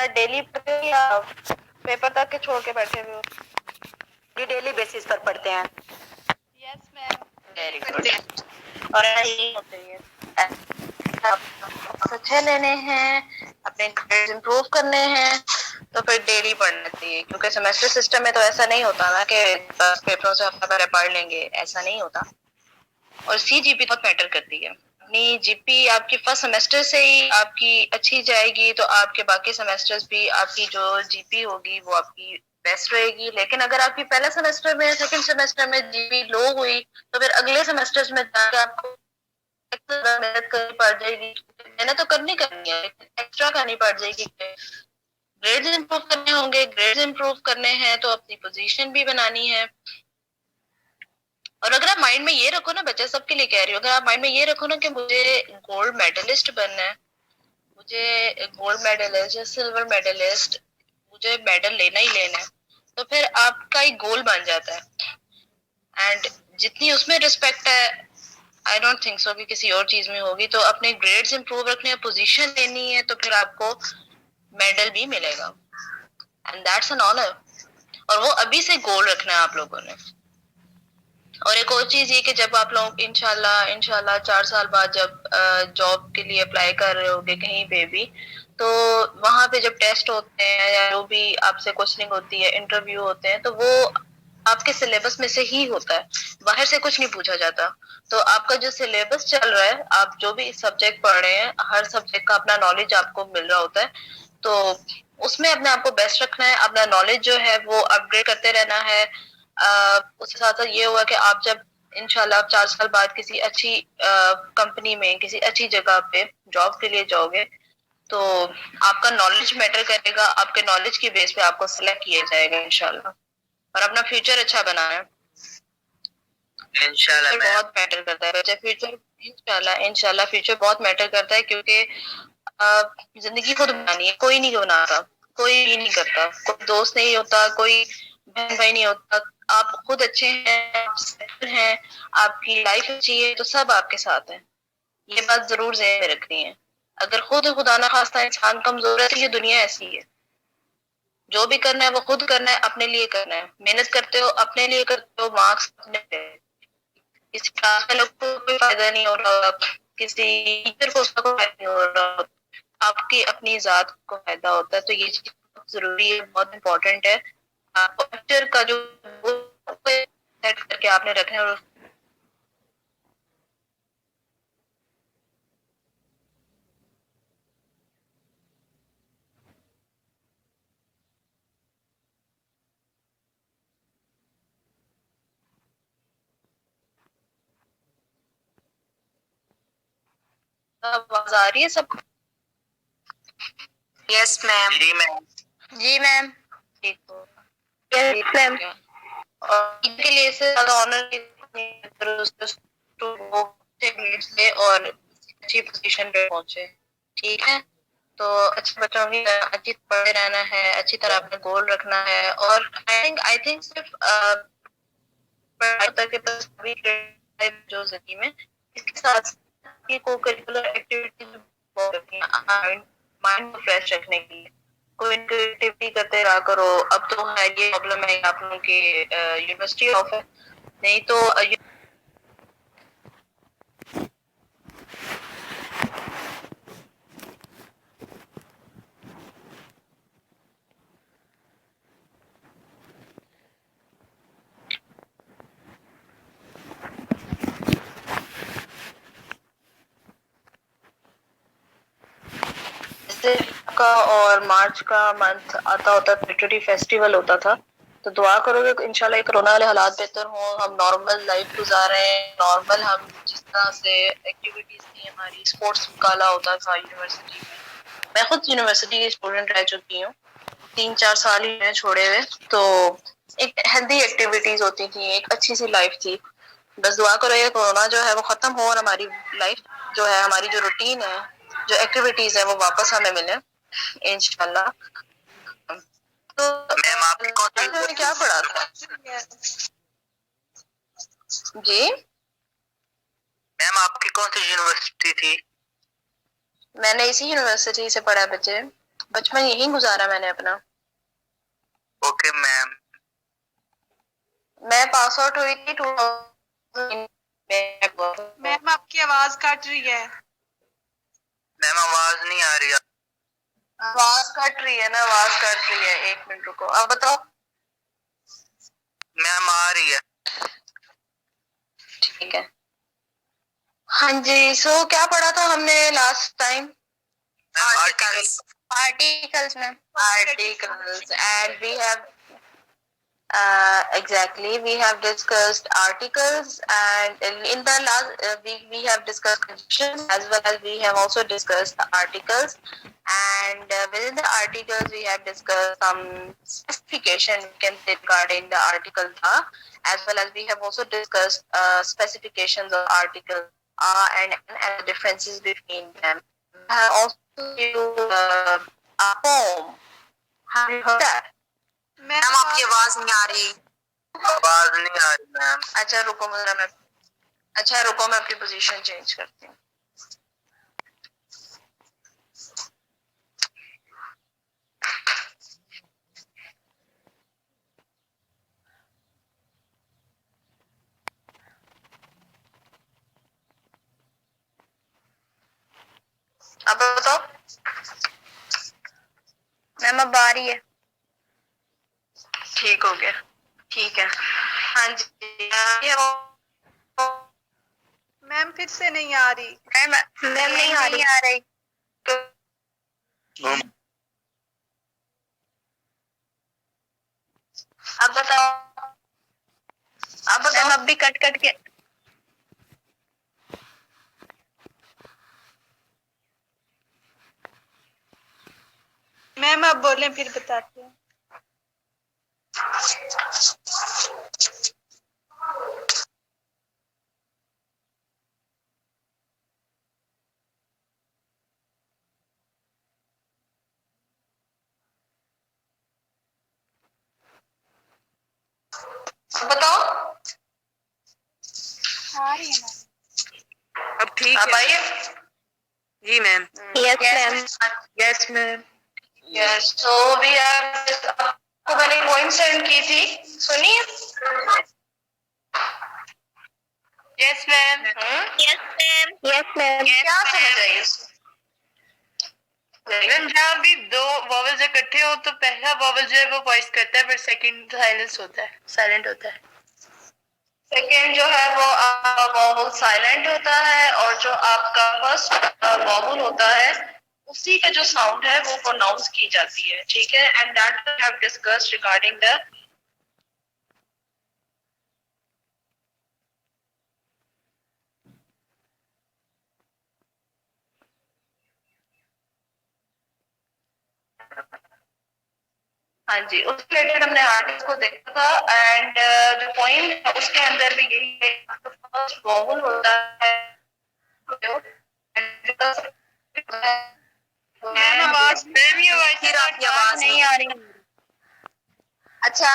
Daily पढ़ते हो या पेपर तक के छोड़ के बैठे हुए हो? डेली बेसिस पर पढ़ते हैं। Yes ma'am. Very good. और यही होते हैं, अच्छे लेने हैं, अपने ग्रेड इंप्रूव करने हैं, तो फिर डेली पढ़ना चाहिए, क्योंकि सेमेस्टर सिस्टम में तो ऐसा नहीं होता ना कि 10 पेपरों से हफ्ता पहले पढ़ लेंगे, ऐसा नहीं होता। और CGP बहुत मैटर करती है। अपनी जीपी आपकी फर्स्ट सेमेस्टर से ही आपकी अच्छी जाएगी तो आपके बाकी सेमेस्टर्स भी आपकी जो जीपी होगी वो आपकी बेस्ट रहेगी। लेकिन अगर आपकी पहला सेमेस्टर में सेकंड सेमेस्टर में जीपी लो हुई तो फिर अगले सेमेस्टर्स में जाकर आपको मेहनत करनी पड़ जाएगी। मेहनत तो करनी है, एक्स्ट्रा करनी पड़ जाएगी। ग्रेड्स इंप्रूव करने होंगे, ग्रेड्स इंप्रूव करने हैं तो अपनी पोजीशन भी बनानी है। और अगर आप माइंड में ये रखो ना, बच्चे सबके लिए कह रही हूँ, अगर आप माइंड में ये रखो ना कि मुझे गोल्ड मेडलिस्ट बनना है, मुझे गोल्ड मेडलिस्ट या सिल्वर मेडलिस्ट, मुझे मेडल लेना ही लेना है, तो फिर आपका एक गोल बन जाता है। एंड जितनी उसमें रिस्पेक्ट है, आई डोंट थिंक सो कि किसी और चीज में होगी। तो अपने ग्रेड्स इंप्रूव रखने हैं, पोजीशन लेनी है, तो फिर आपको मेडल भी मिलेगा, एंड दैट्स एन ऑनर। और वो अभी से गोल रखना है आप लोगों ने। और एक और चीज ये कि जब आप लोग इंशाल्लाह 4 साल बाद जब जॉब के लिए अप्लाई कर रहे होगे कहीं पे भी, तो वहां पे जब टेस्ट होते हैं या जो भी आपसे क्वेश्चनिंग होती है, इंटरव्यू होते हैं, तो वो आपके सिलेबस में से ही होता है, बाहर से कुछ नहीं पूछा जाता। तो आपका जो सिलेबस चल रहा है, आप जो भी सब्जेक्ट पढ़ रहे हैं, हर सब्जेक्ट का अपना नॉलेज आपको मिल रहा होता है, तो उसमें अपने आप को बेस्ट रखना है, अपना नॉलेज जो है वो अपग्रेड करते रहना है। उसके साथ साथ ये हुआ कि आप जब इंशाल्लाह 4 साल बाद किसी अच्छी कंपनी में, किसी अच्छी जगह पे जॉब के लिए जाओगे, तो आपका नॉलेज मैटर करेगा, आपके नॉलेज की बेस पे आपको सिलेक्ट किया जाएगा इंशाल्लाह। और अपना फ्यूचर अच्छा बनाना है इंशाल्लाह, बहुत मैटर करता है बच्चे। फ्यूचर इंशाल्लाह फ्यूचर बहुत मैटर करता है, क्योंकि जिंदगी खुद बनानी है, कोई नहीं बनाता, कोई भी नहीं करता, कोई दोस्त नहीं होता, कोई बहन भाई नहीं होता। आप खुद अच्छे हैं, आप सेटल हैं, आपकी लाइफ अच्छी है, तो सब आपके साथ है। ये बात जरूर ज़हन में रखनी है। अगर खुद खुदा ना खास्ता इंसान कमजोर है तो ये दुनिया ऐसी है। जो भी करना है वो खुद करना है, अपने लिए करना है। मेहनत करते हो अपने लिए करते हो, मार्क्स अपने लिए, किसी क्लास में लोग को कोई फायदा नहीं हो रहा, किसी टीचर को उसका कोई फायदा नहीं हो रहा, आपकी अपनी जात को फायदा होता है। तो ये चीज बहुत जरूरी है, बहुत इम्पोर्टेंट है। फ्यूचर का जो सेट करके आपने रखना है, और आवाज आ रही है सब? Yes ma'am. जी मैम। जी मैम। ठीक हो? Yes ma'am. और इनके लिए से ज्यादा ऑनर ले और अच्छी पोजीशन पे पहुंचे। ठीक है, तो अच्छे बच्चों की अच्छी पढ़े रहना है, अच्छी तरह अपने गोल रखना है। और आई थिंक सिर्फ पढ़ाई के पास भी जो जिंदगी में, इसके साथ की को करिकुलर एक्टिविटीज बहुत रखी हैं माइंड को फ्रेश रखने के लिए। कोई एक्टिविटी करते रहा करो। अब तो है ये प्रॉब्लम है आप लोगों के यूनिवर्सिटी ऑफ है, नहीं तो का और मार्च का मंथ आता होता, लिटरेरी फेस्टिवल होता था। तो दुआ करोगे इंशाल्लाह कोरोना वाले हालात बेहतर हो, हम नॉर्मल लाइफ गुजार रहे हैं, नॉर्मल हम जिस तरह से एक्टिविटीज थी हमारी, स्पोर्ट्स निकाला होता था यूनिवर्सिटी में। मैं खुद यूनिवर्सिटी की स्टूडेंट रह चुकी हूँ, 3-4 साल ही मैं छोड़े हुए। तो एक हेल्दी एक्टिविटीज होती थी, एक अच्छी सी लाइफ थी। बस दुआ करो ये कोरोना जो है वो खत्म हो और हमारी लाइफ जो है, हमारी जो रूटीन है, जो एक्टिविटीज है, वो वापस हमें मिले इंशाल्लाह। तो मैम आपने क्या पढ़ा था? जी मैम आपकी कौन सी यूनिवर्सिटी थी? मैंने इसी यूनिवर्सिटी से पढ़ा बच्चे। बचपन यहीं गुजारा मैंने अपना। Okay ma'am. मैं पास आउट हुई थी 2000 में। मैम आपकी आवाज कट रही है। मैम आवाज नहीं आ रही। आवाज कट रही है ना, आवाज कट रही है, 1 मिनट रुको। अब बताओ। मैम आ रही है। ठीक है। हाँ जी, सो क्या पढ़ा था हमने last time? Articles. Articles, ma'am. Articles, and we have exactly, we have discussed articles, and in the last we have discussed conjunctions, as well as we have also discussed the articles, and within the articles we have discussed some specification we can say regarding the article the, as well as we have also discussed specifications of article and the differences between them. I have also used a poem. Have you heard that? Ma'am आपकी आवाज नहीं आ रही। आवाज नहीं आ रही ma'am. अच्छा रुको, मैं अपनी पोजीशन चेंज करती हूँ। अब बताओ। मैम अब आ रही है? ठीक हो गया, ठीक है। हाँ जी, मैम फिर से नहीं आ रही। मैम नहीं आ रही। अब बताओ। मैम अब भी कट कट के। मैम आप बोलें फिर बताते हैं। बताओ। आ रही है मैम। अब ठीक अब है। आइए। जी ma'am. Yes ma'am. Yes ma'am. Yes, so we have, आपको मैंने पोइम सेंड की थी, सुनिए। यस मैम। यस मैम। क्या समझ आई इसमें? मैम जहाँ भी दो वॉवल्स इकट्ठे हो तो पहला वॉवल जो है वो वॉइस करता है, पर सेकंड साइलेंस होता है, साइलेंट होता है। सेकेंड जो है वो वॉवल साइलेंट होता है, और जो आपका फर्स्ट वॉवल होता है उसी का जो साउंड है वो प्रोनाउंस की जाती है, ठीक है। And that we have discussed regarding the हाँ जी, उस रिलेटेड हमने आर्टिकल को देखा था। एंड जो पॉइंट है उसके अंदर भी यही है, फर्स्ट वॉवल होता है मैम आवाज नहीं आ रही। अच्छा,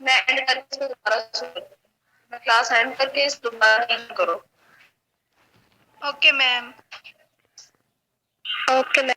मैं एंड करके दोबारा मैं क्लास एंड करके इस दोबारा करो। Okay ma'am. Okay ma'am.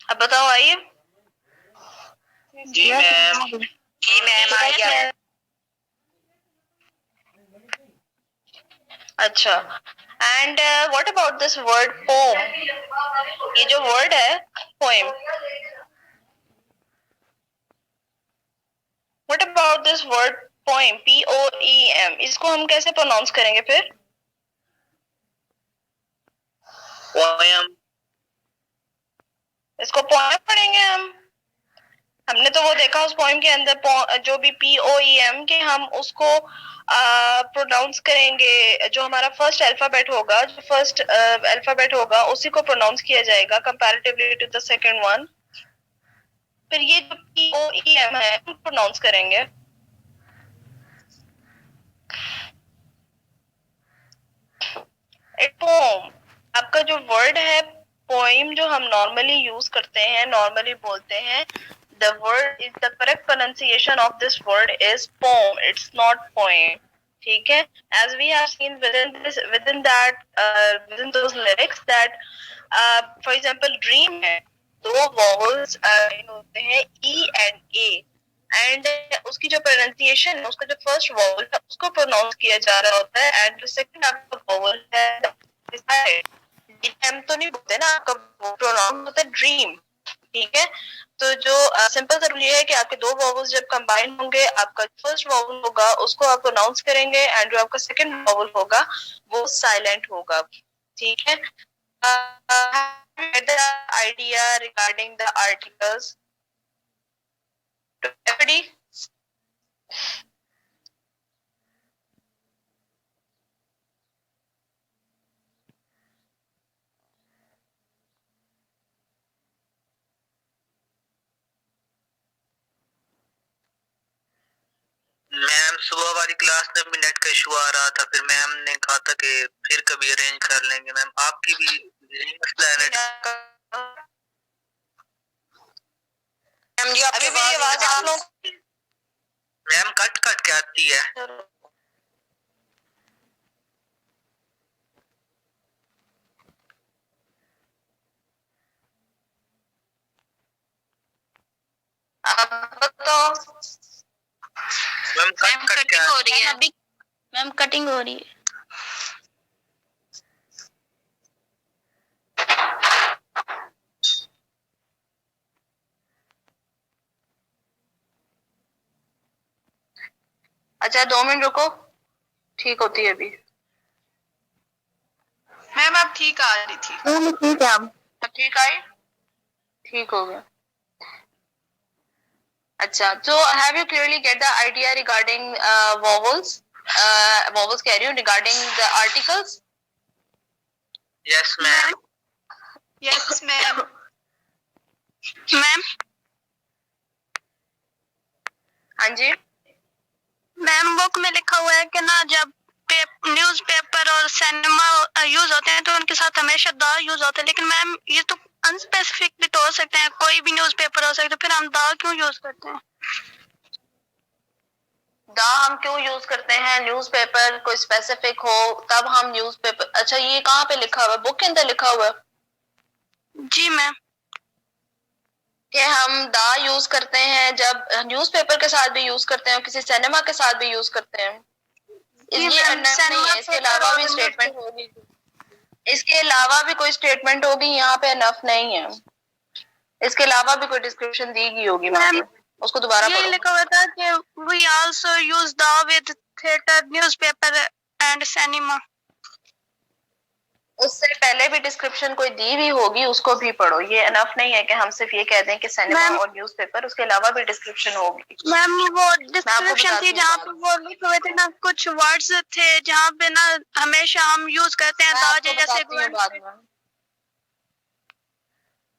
अब बताओ, आइए। जी मैम। जी मैम, आइए। अच्छा, and what about this word poem? ये जो वर्ड है poem, what about this word poem, POEM, इसको हम कैसे प्रोनाउंस करेंगे फिर? पोएम। इसको पोएम पढ़ेंगे हम। हमने तो वो देखा उस पोएम के अंदर जो भी POEM के हम उसको प्रोनाउंस करेंगे। जो हमारा फर्स्ट अल्फाबेट होगा, जो फर्स्ट अल्फाबेट होगा उसी को प्रोनाउंस किया जाएगा comparatively to the second one. फिर ये जो POEM है प्रोनाउंस करेंगे। पोम, आपका जो वर्ड है पोइम, जो हम नॉर्मली यूज करते हैं, नॉर्मली बोलते हैं, the word is the correct pronunciation of this word is poem, it's not poem, ठीक है। as we have seen within that within those lyrics that for example dream है, दो vowels होते हैं E and A, एंड उसकी जो pronunciation है, उसका जो फर्स्ट वॉवल है उसको प्रोनाउंस किया जा रहा होता है, एंड जो सेकंड आपका वॉवल है एम तो नहीं बोलते ना, आपका प्रोनाउंस होता है ड्रीम, ठीक है। तो जो सिंपल सा रूल ये है कि आपके दो वॉवल्स जब कंबाइन होंगे, आपका फर्स्ट वॉवल होगा उसको आप प्रोनाउंस करेंगे, एंड जो आपका सेकंड वॉवल होगा वो साइलेंट होगा, ठीक है। Idea regarding the articles everybody? Ma'am सुबह वाली क्लास में भी नेट का इशू आ रहा था, फिर मैम ने कहा था कि फिर कभी अरेंज कर लेंगे। मैम आपकी भी यही मसला है नेट? मैम जी अभी मेरी आवाज आप लोग मैम कट कट के आती है। बताओ। मैम कट हो रही है। मैम कटिंग हो रही है। अच्छा 2 मिनट रुको, ठीक होती है अभी। मैम आप ठीक आ रही थी। ठीक है, अब ठीक आई, ठीक हो गया। अच्छा, so have you clearly get the idea regarding vowels? Vowels कह रही हूँ regarding the articles? Yes ma'am. Yes ma'am. Ma'am हाँ जी मैम बुक में लिखा हुआ है कि ना जब न्यूज़पेपर और सिनेमा यूज होते हैं तो उनके साथ हमेशा द यूज होता है, लेकिन मैम ये तो अनस्पेसिफिक भी तो हो सकते हैं, कोई भी न्यूज़पेपर हो सकता है, फिर हम द क्यों यूज करते हैं? द हम क्यों यूज करते हैं? न्यूज़पेपर कोई स्पेसिफिक हो तब हम न्यूज़पेपर। अच्छा ये कहाँ पे लिखा हुआ है? बुक के अंदर लिखा हुआ है? जी मैम। कि हम द यूज करते हैं जब न्यूज़पेपर के साथ भी यूज करते हैं, किसी सिनेमा के साथ भी यूज करते हैं। ये अनफ नहीं है, इसके अलावा भी स्टेटमेंट होगी, इसके अलावा भी कोई स्टेटमेंट होगी यहाँ पे, अनफ नहीं है। इसके अलावा भी कोई डिस्क्रिप्शन दी गई होगी वहाँ पे, उसको दोबारा ये पढ़ो। लिखा हुआ था कि we also use the with theatre newspaper and cinema. उससे पहले भी डिस्क्रिप्शन कोई दी हुई होगी, उसको भी पढ़ो। ये अनफ नहीं है कि हम सिर्फ ये कह दें कि सिनेमा और न्यूज़पेपर, उसके अलावा भी डिस्क्रिप्शन होगी। मैम वो डिस्क्रिप्शन थी जहाँ पे वो लिखे हुए थे ना, कुछ वर्ड्स थे जहाँ पे ना हमेशा हम यूज करते हैं जैसे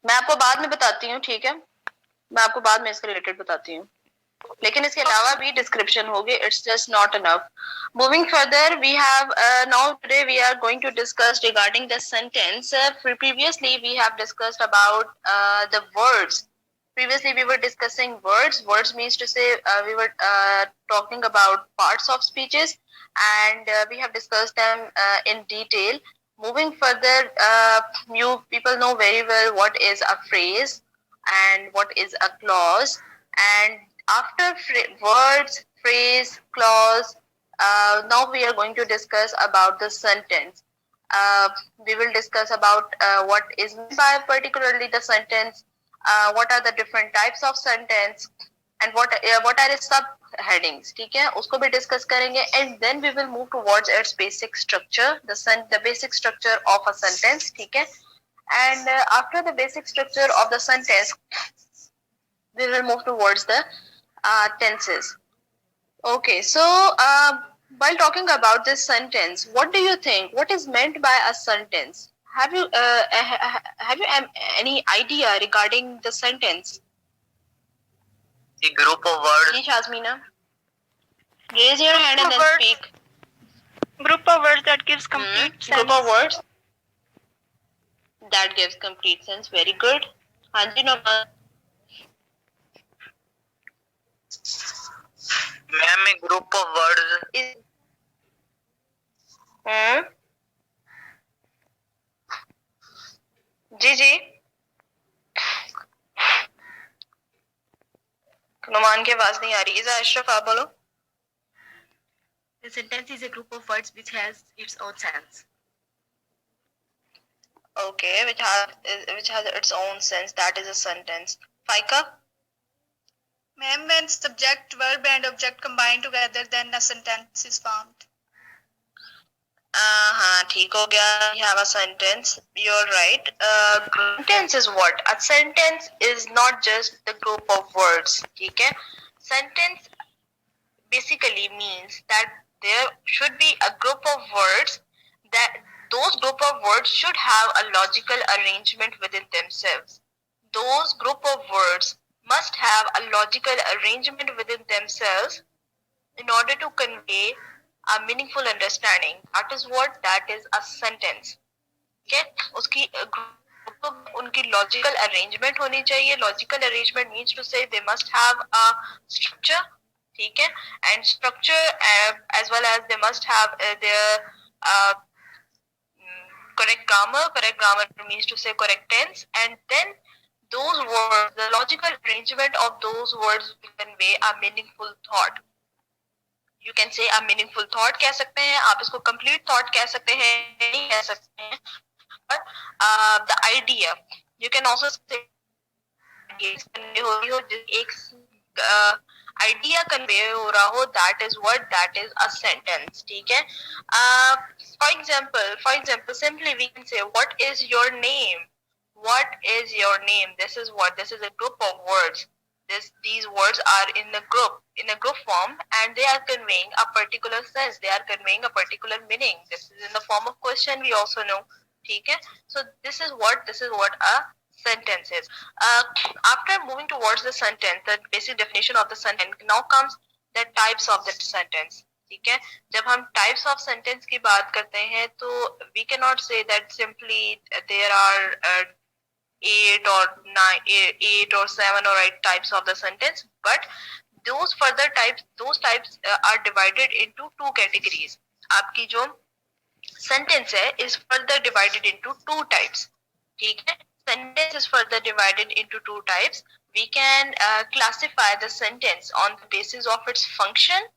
मैं आपको बाद में बताती हूँ, ठीक है। मैं आपको बाद में इसके रिलेटेड बताती हूँ, लेकिन इसके अलावा भी डिस्क्रिप्शन होगी। It's just not enough. Moving further, we have now today we are going to discuss regarding the sentence. Previously we have discussed about the words. Previously we were discussing words. Words means to say we were talking about parts of speeches, and we have discussed them in detail. Moving further, you people know very well what is a phrase and what is a clause, and after words, phrase, clause, now we are going to discuss about the sentence. We will discuss about what is meant by particularly the sentence, what are the different types of sentence, and what are its subheadings, ठीक है, उसको भी discuss करेंगे, and then we will move towards its basic structure, the basic structure of a sentence, ठीक है, and after the basic structure of the sentence, we will move towards the tenses. Okay, so while talking about this sentence, what do you think? What is meant by a sentence? Have you any idea regarding the sentence? A group of words. Ji शाज़मीना, raise your hand and then Words. speak. Group of words that gives complete sense. Group of words that gives complete sense. Very good. हाँ जी Noman. Ma'am, a group of words. जी जी. नुमान की आवाज नहीं आ रही. इज़ा अशरफ आप बोलो. The sentence is a group of words which has its own sense. Okay, which has its own sense. That is a sentence. Faika? Ma'am, when subject, verb and object combine together, then a sentence is formed. हाँ ठीक हो गया. You have a sentence. You're right. Sentence is what? A sentence is not just the group of words. ठीक है? Sentence basically means that there should be a group of words, that those group of words should have a logical arrangement within themselves. Those group of words must have a logical arrangement within themselves in order to convey a meaningful understanding. That is what that is a sentence. Okay? उसकी उनकी logical arrangement होनी चाहिए. Logical arrangement means to say they must have a structure. ठीक है? And structure as well as they must have their correct grammar. Correct grammar means to say correct tense. And then those words, the logical arrangement of those words will convey a meaningful thought. You can say a meaningful thought कह सकते हैं. आप इसको complete thought कह सकते हैं. नहीं कह सकते हैं. But the idea, you can also say एक idea convey हो रहा हो, that is what that is a sentence. ठीक है? For example, simply we can say, what is your name? What is your name? This is a group of words. These words are in a group form, and they are conveying a particular sense. They are conveying a particular meaning. This is in the form of question. We also know. ठीक है? So this is what a sentence is. After moving towards the sentence, the basic definition of the sentence, now comes the types of the sentence. ठीक है? जब हम types of sentence की बात करते हैं, तो we cannot say that simply there are 8 or 7 or 8 types of the sentence, but those types are divided into two categories. आपकी जो sentence है is further divided into two types. ठीक है? Sentence is further divided into two types. We can classify the sentence on the basis of its function,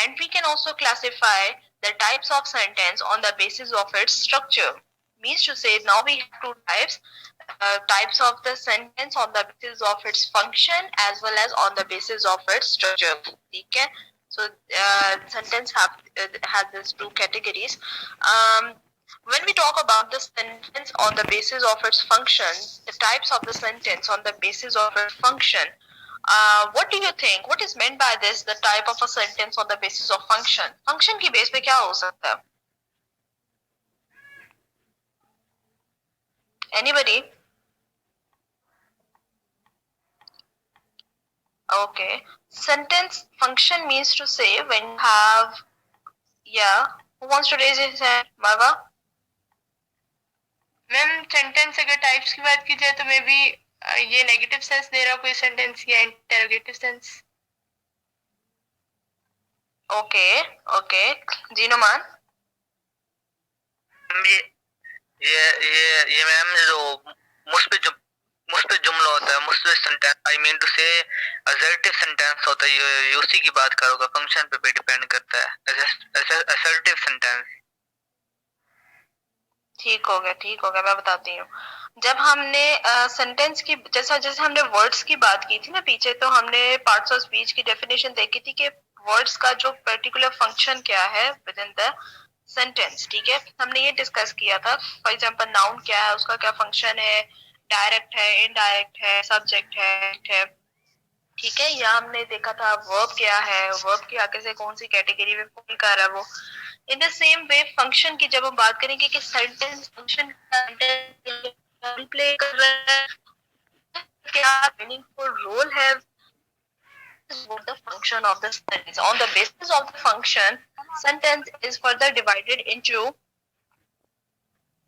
and we can also classify the types of sentence on the basis of its structure. Means to say, now we have two types of the sentence on the basis of its function as well as on the basis of its structure. ठीक है? So sentence has these two categories. When we talk about the sentence on the basis of its function, the types of the sentence on the basis of its function, what do you think? What is meant by this? The type of a sentence on the basis of function. Function की base पे क्या हो सकता है? Anybody? Okay. Sentence function means to say when you have, yeah. Who wants to raise his hand? Marwa? Ma'am sentence अगर types की बात की जाए तो मे बी ये नेगेटिव सेंस दे रहा कोई सेंटेंस या इंटरोगेटिव सेंस. ओके जीनोमान. ये मैम जो मुस्बित जुमला होता है, मुस्बित सेंटेंस, आई मीन टू से असर्टिव सेंटेंस होता है, ये उसी की बात करोगे. फंक्शन पे डिपेंड करता है. Assertive sentence. ठीक हो गया मैं बताती हूँ. जब हमने सेंटेंस की जैसे हमने वर्ड्स की बात की थी ना पीछे, तो हमने पार्ट्स ऑफ स्पीच की डेफिनेशन देखी थी कि वर्ड्स का जो पर्टिकुलर फंक्शन क्या है विद इन द सेंटेंस. ठीक है? हमने ये डिस्कस किया था. फॉर एग्जांपल नाउन क्या है, उसका क्या फंक्शन है, डायरेक्ट है, इनडायरेक्ट है, सब्जेक्ट है. ठीक है? या हमने देखा था वर्ब क्या है, वर्ब के आगे से कौन सी कैटेगरी में फॉल कर रहा है वो. In the same way function की जब हम बात करेंगे कि सेंटेंस फंक्शन प्ले कर रहा है, क्या मीनिंगफुल रोल है function of the sentence. On the basis of the function, sentence is further divided into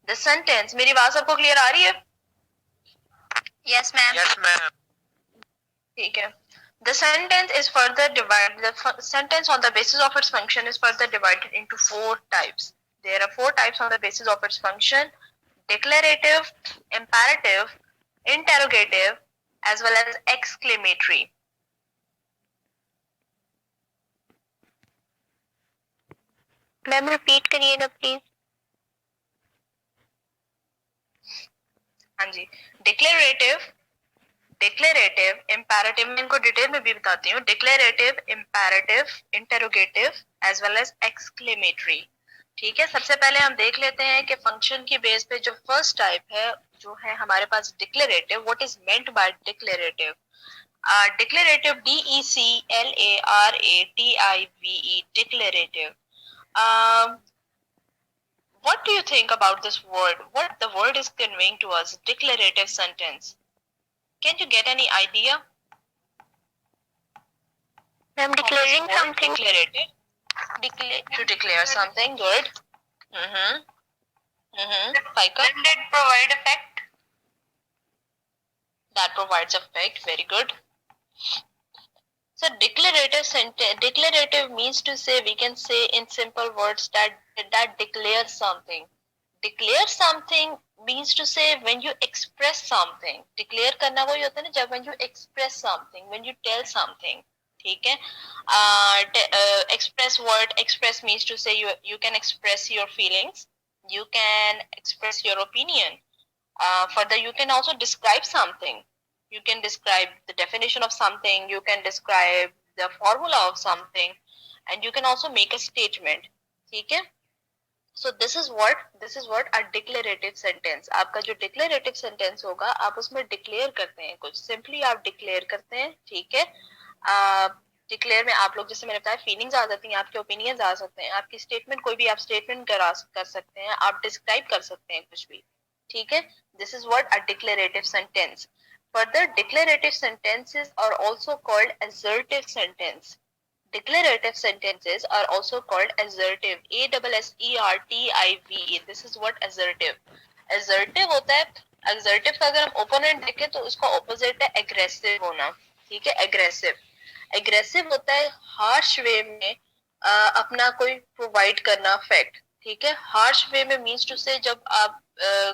the sentence. मेरी बात सबको clear आ रही है? Yes, ma'am. Yes, ma'am. ठीक है. The sentence is further divided. The sentence on the basis of its function is further divided into 4 types. There are 4 types on the basis of its function: declarative, imperative, interrogative, as well as exclamatory. Ma'am repeat करिएगा please. हाँ जी. Declarative, imperative, मैं इनको detail में भी बताती हूँ. Declarative, imperative, interrogative, as well as exclamatory. ठीक है. सबसे पहले हम देख लेते हैं कि फंक्शन की बेस पे जो फर्स्ट टाइप है जो है हमारे पास declarative. What is meant by declarative? Declarative, DECLARATIVE, declarative. What do you think about this word? What the word is conveying to us? Declarative sentence. Can you get any idea? Ma'am declaring something. Declarative. To declare something. Good. Paika? Then that provide effect. That provides effect. Very good. So declarative means to say, we can say in simple words that declares something. Declare something means to say when you express something. Declare करना वही होता है ना जब when you express something, when you tell something. ठीक है. Express means to say you can express your feelings, you can express your opinion. Further, you can also describe something. You can describe the definition of something, you can describe the formula of something, and you can also make a statement. ठीक है. So this is what a declarative sentence. आपका जो declarative sentence होगा आप उसमें declare करते हैं कुछ. Simply आप declare करते हैं. ठीक है. डिक्लेयर में आप लोग जैसे मैंने बताया फीलिंग्स आ जाती हैं, आपके ओपिनियंस आ सकते हैं, आपकी स्टेटमेंट कोई भी आप स्टेटमेंट कर सकते हैं, आप डिस्क्राइब कर सकते हैं कुछ भी. ठीक है. This is what a declarative sentence. Further, declarative sentences are also called assertive sentence. Declarative sentences are also called assertive. ASSERTIVE. This is what assertive. Assertive होता है. Assertive का अगर हम ओपोनेंट देखें तो उसका ऑपोजिट है aggressive होना. ठीक है. एग्रेसिव होता है हार्श वे में अपना कोई प्रोवाइड करना फैक्ट. ठीक है. हार्श वे में मीन्स टू से जब आप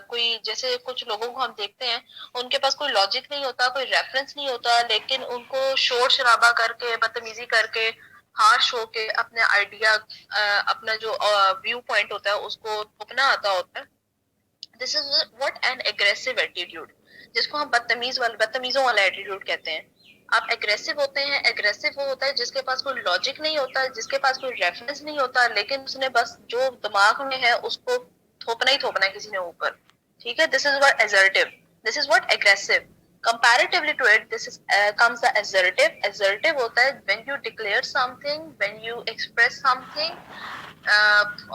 कोई जैसे कुछ लोगों को हम देखते हैं उनके पास कोई लॉजिक नहीं होता, कोई रेफरेंस नहीं होता, लेकिन उनको शोर शराबा करके बदतमीजी करके हार्श होके अपने आइडिया अपना जो व्यू पॉइंट होता है उसको थोपना आता होता है. This is what an aggressive attitude, जिसको हम बदतमीजों वाला एटीट्यूड कहते हैं. आप एग्रेसिव होते हैं. एग्रेसिव वो होता है जिसके पास कोई लॉजिक नहीं होता, जिसके पास कोई रेफरेंस नहीं होता, लेकिन उसने बस जो दिमाग में है उसको थोपना ही थोपना है किसी ने ऊपर. ठीक है. This is what assertive. This is what aggressive. Comparatively to it, this is comes the assertive. Assertive होता है when you declare something, when you express something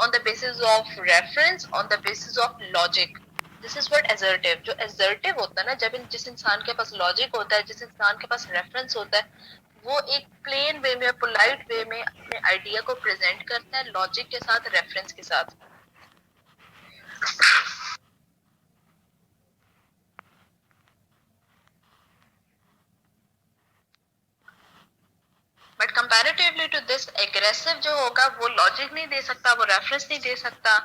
on the basis of reference, on the basis of logic. This is what assertive. जो assertive होता है ना, जब जिस इंसान के पास लॉजिक होता है, जिस इंसान के पास रेफरेंस होता है, वो एक प्लेन वे में, पोलाइट वे में अपने आइडिया को प्रेजेंट करता है लॉजिक के साथ, रेफरेंस के साथ. But comparatively to this, aggressive जो होगा वो लॉजिक नहीं दे सकता, वो रेफरेंस नहीं दे सकता,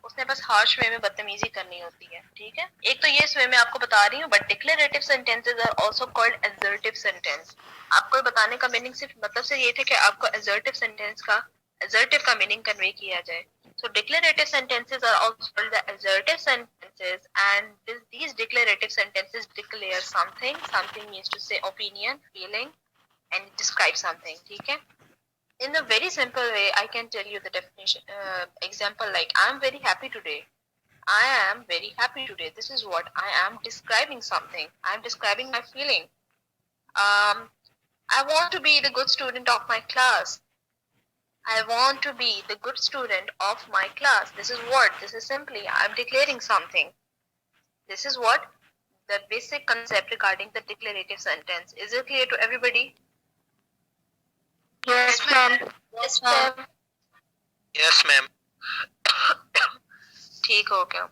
उसने बस हार्श वे में बदतमीजी करनी होती है. ठीक है. एक तो ये इस वे में आपको बता रही हूँ. But declarative sentences are also called assertive sentence. आपको बताने का मीनिंग सिर्फ मतलब से ये थे कि आपको assertive सेंटेंस का assertive का मीनिंग कन्वे किया जाए. So declarative sentences are also called the assertive sentences, and these declarative sentences declare something. Something means to say opinion, feeling, and describe something. ठीक है. In a very simple way, I can tell you the definition. Example like I am very happy today. I am very happy today. This is what I am describing something. I am describing my feeling. I want to be the good student of my class. I want to be the good student of my class. This is what? This is simply I am declaring something. This is what? The basic concept regarding the declarative sentence. Is it clear to everybody? Yes, ma'am. Yes, ma'am. Yes, ma'am. ठीक हो गया।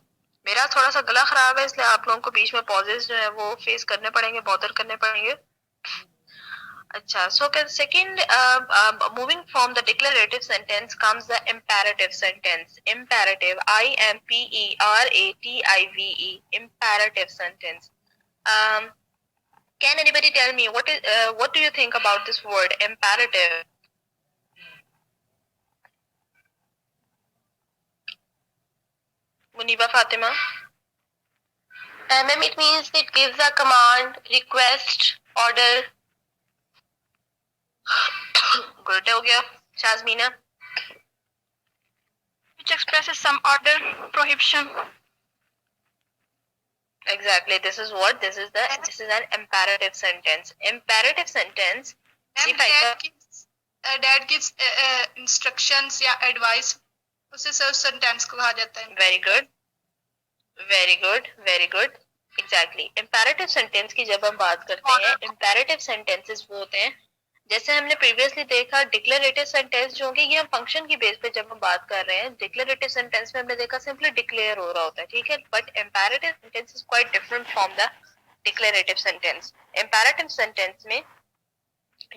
मेरा थोड़ा सा गला खराब है, इसलिए आप लोगों को बीच में पॉजेस जो है वो फेस करने पड़ेंगे, बॉदर करने पड़ेंगे। अच्छा, so second, moving from the declarative sentence comes the imperative sentence. Imperative, IMPERATIVE, imperative sentence. Can anybody tell me what do you think about this word imperative? Muniba Fatima? Ma'am, it means it gives a command, request, order. Good हो गया। शाज़मीना? Which expresses some order, prohibition. Exactly. This is an imperative sentence. Imperative sentence. Ma'am dad gives instructions या advice, उसे self sentence कहा जाता है। Very good. Very good. Very good. Exactly. Imperative sentence की जब हम बात करते हैं, imperative sentences वो होते हैं, जैसे हमने previously देखा declarative sentence जो होंगे, ये हम function की base पे जब हम बात कर रहे हैं, declarative sentence में हमने देखा simply declare हो रहा होता है, ठीक है, but imperative sentence is quite different from the declarative sentence. Imperative sentence में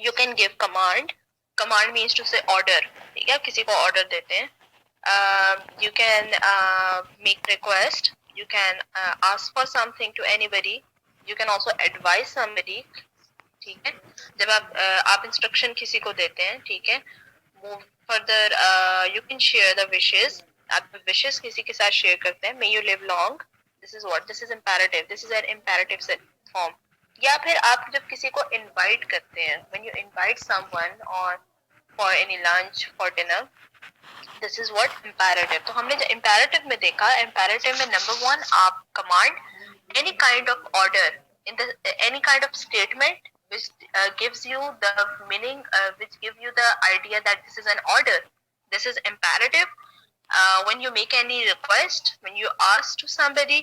you can give command means to say order, ठीक है, आप किसी को order देते हैं, you can make request, you can ask for something to anybody, you can also advise somebody, ठीक है, जब आप इंस्ट्रक्शन किसी को देते हैं, ठीक है, move further, you can share the wishes, आप विशेस किसी के साथ शेयर करते हैं, may you live long, this is imperative, this is an imperative form. या फिर आप जब किसी को इनवाइट करते हैं, व्हेन यू इनवाइट समवन और for any lunch, for dinner, this is what imperative. तो हमने जो इम्पेरेटिव में देखा, इम्पेरेटिव में नंबर 1 आप command any kind of order in the any kind of statement which gives you the meaning, which give you the idea that this is an order, this is imperative. When you make any request, when you ask to somebody,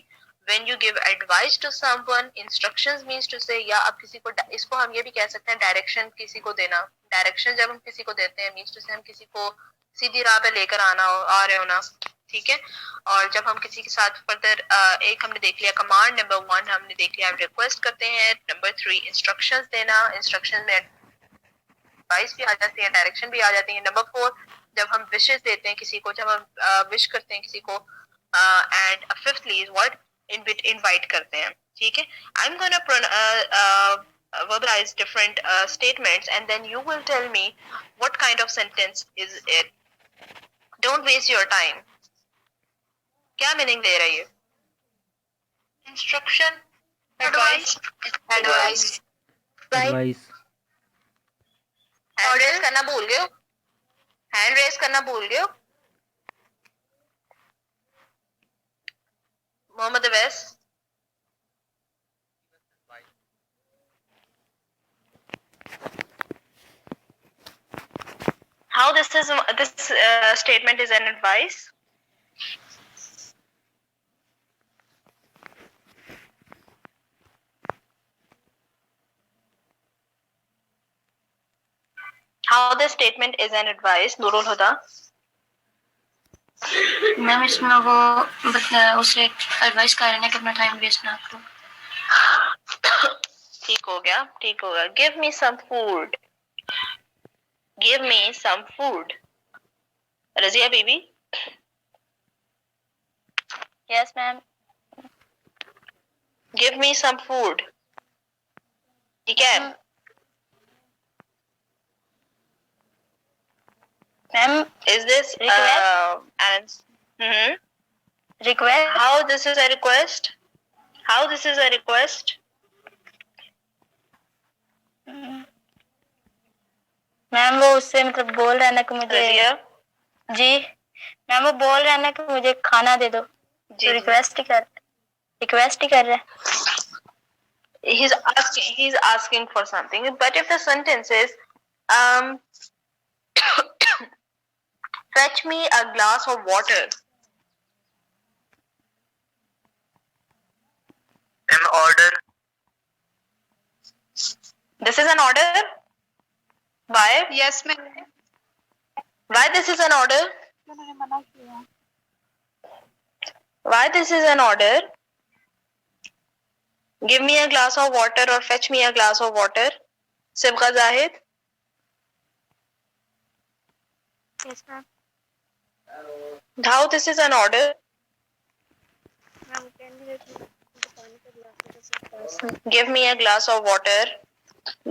when you give advice to someone, instructions means to say, या आप किसी को, इसको हम ये भी कह सकते हैं डायरेक्शन किसी को देना, डायरेक्शन जब हम किसी को देते हैं means to say हम किसी को सीधी राह पे लेकर आ रहे हो ना, ठीक है। और जब हम किसी के साथ फर्दर एक हमने देख लिया कमांड, नंबर 1 हमने देख लिया हम रिक्वेस्ट करते हैं, नंबर 3 इंस्ट्रक्शंस देना, इंस्ट्रक्शन में एडवाइस भी आ जाती है, डायरेक्शन भी आ जाती है, नंबर 4 जब हम विशेस देते हैं किसी को, जब हम विश करते हैं किसी को, and fifthly is what invite करते हैं, ठीक है। I am gonna verbalize different statements and then you will tell me what kind of sentence is it. Don't waste your time. क्या मीनिंग दे रही है? इंस्ट्रक्शन, एडवाइस, हैंड रेस करना भूल गए हो? हैंड रेस करना भूल गए हो? Mohammad Awais, how this statement is an advice? How this statement is an advice, Nurul Huda? Ma'am इसमें वो उसे एडवाइस कर रहे हैं कि अपना टाइम वेस्ट ना करो। ठीक हो गया, ठीक हो गया। Give me some food. Give me some food. Razia बीबी? Yes, ma'am. Give me some food. ठीक है? Ma'am, Is this request? Request? How this is a request? How this is a request? Ma'am वो उससे मतलब बोल रहा है ना कि मुझे रजिया? जी मैम वो बोल रहा है ना कि मुझे खाना दे दो, जी, तो रिक्वेस्ट ही कर रहा है। He's asking for something, but if the sentence is fetch me a glass of water. An order. This is an order? Why? Yes, ma'am. Why this is an order? Why this is an order? Give me a glass of water or fetch me a glass of water. Sibgha Zahid. Yes, ma'am. How this is an order? Ma'am, can you let me पानी का glass? Give me a glass of water.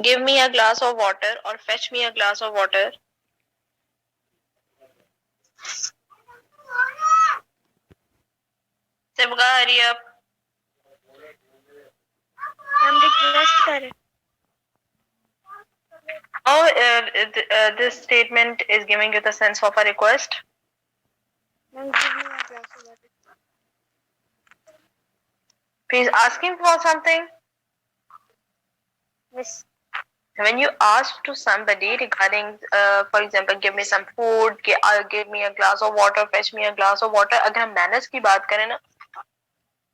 Give me a glass of water or fetch me a glass of water. Sibgha, hurry up. Ma'am request कर Oh, this statement is giving you the sense of a request. Ma'am give me a glass of water He's asking for something. Yes When you ask to somebody regarding, for example, give me some food, give me a glass of water, fetch me a glass of water. अगर हम manners की बात करें ना,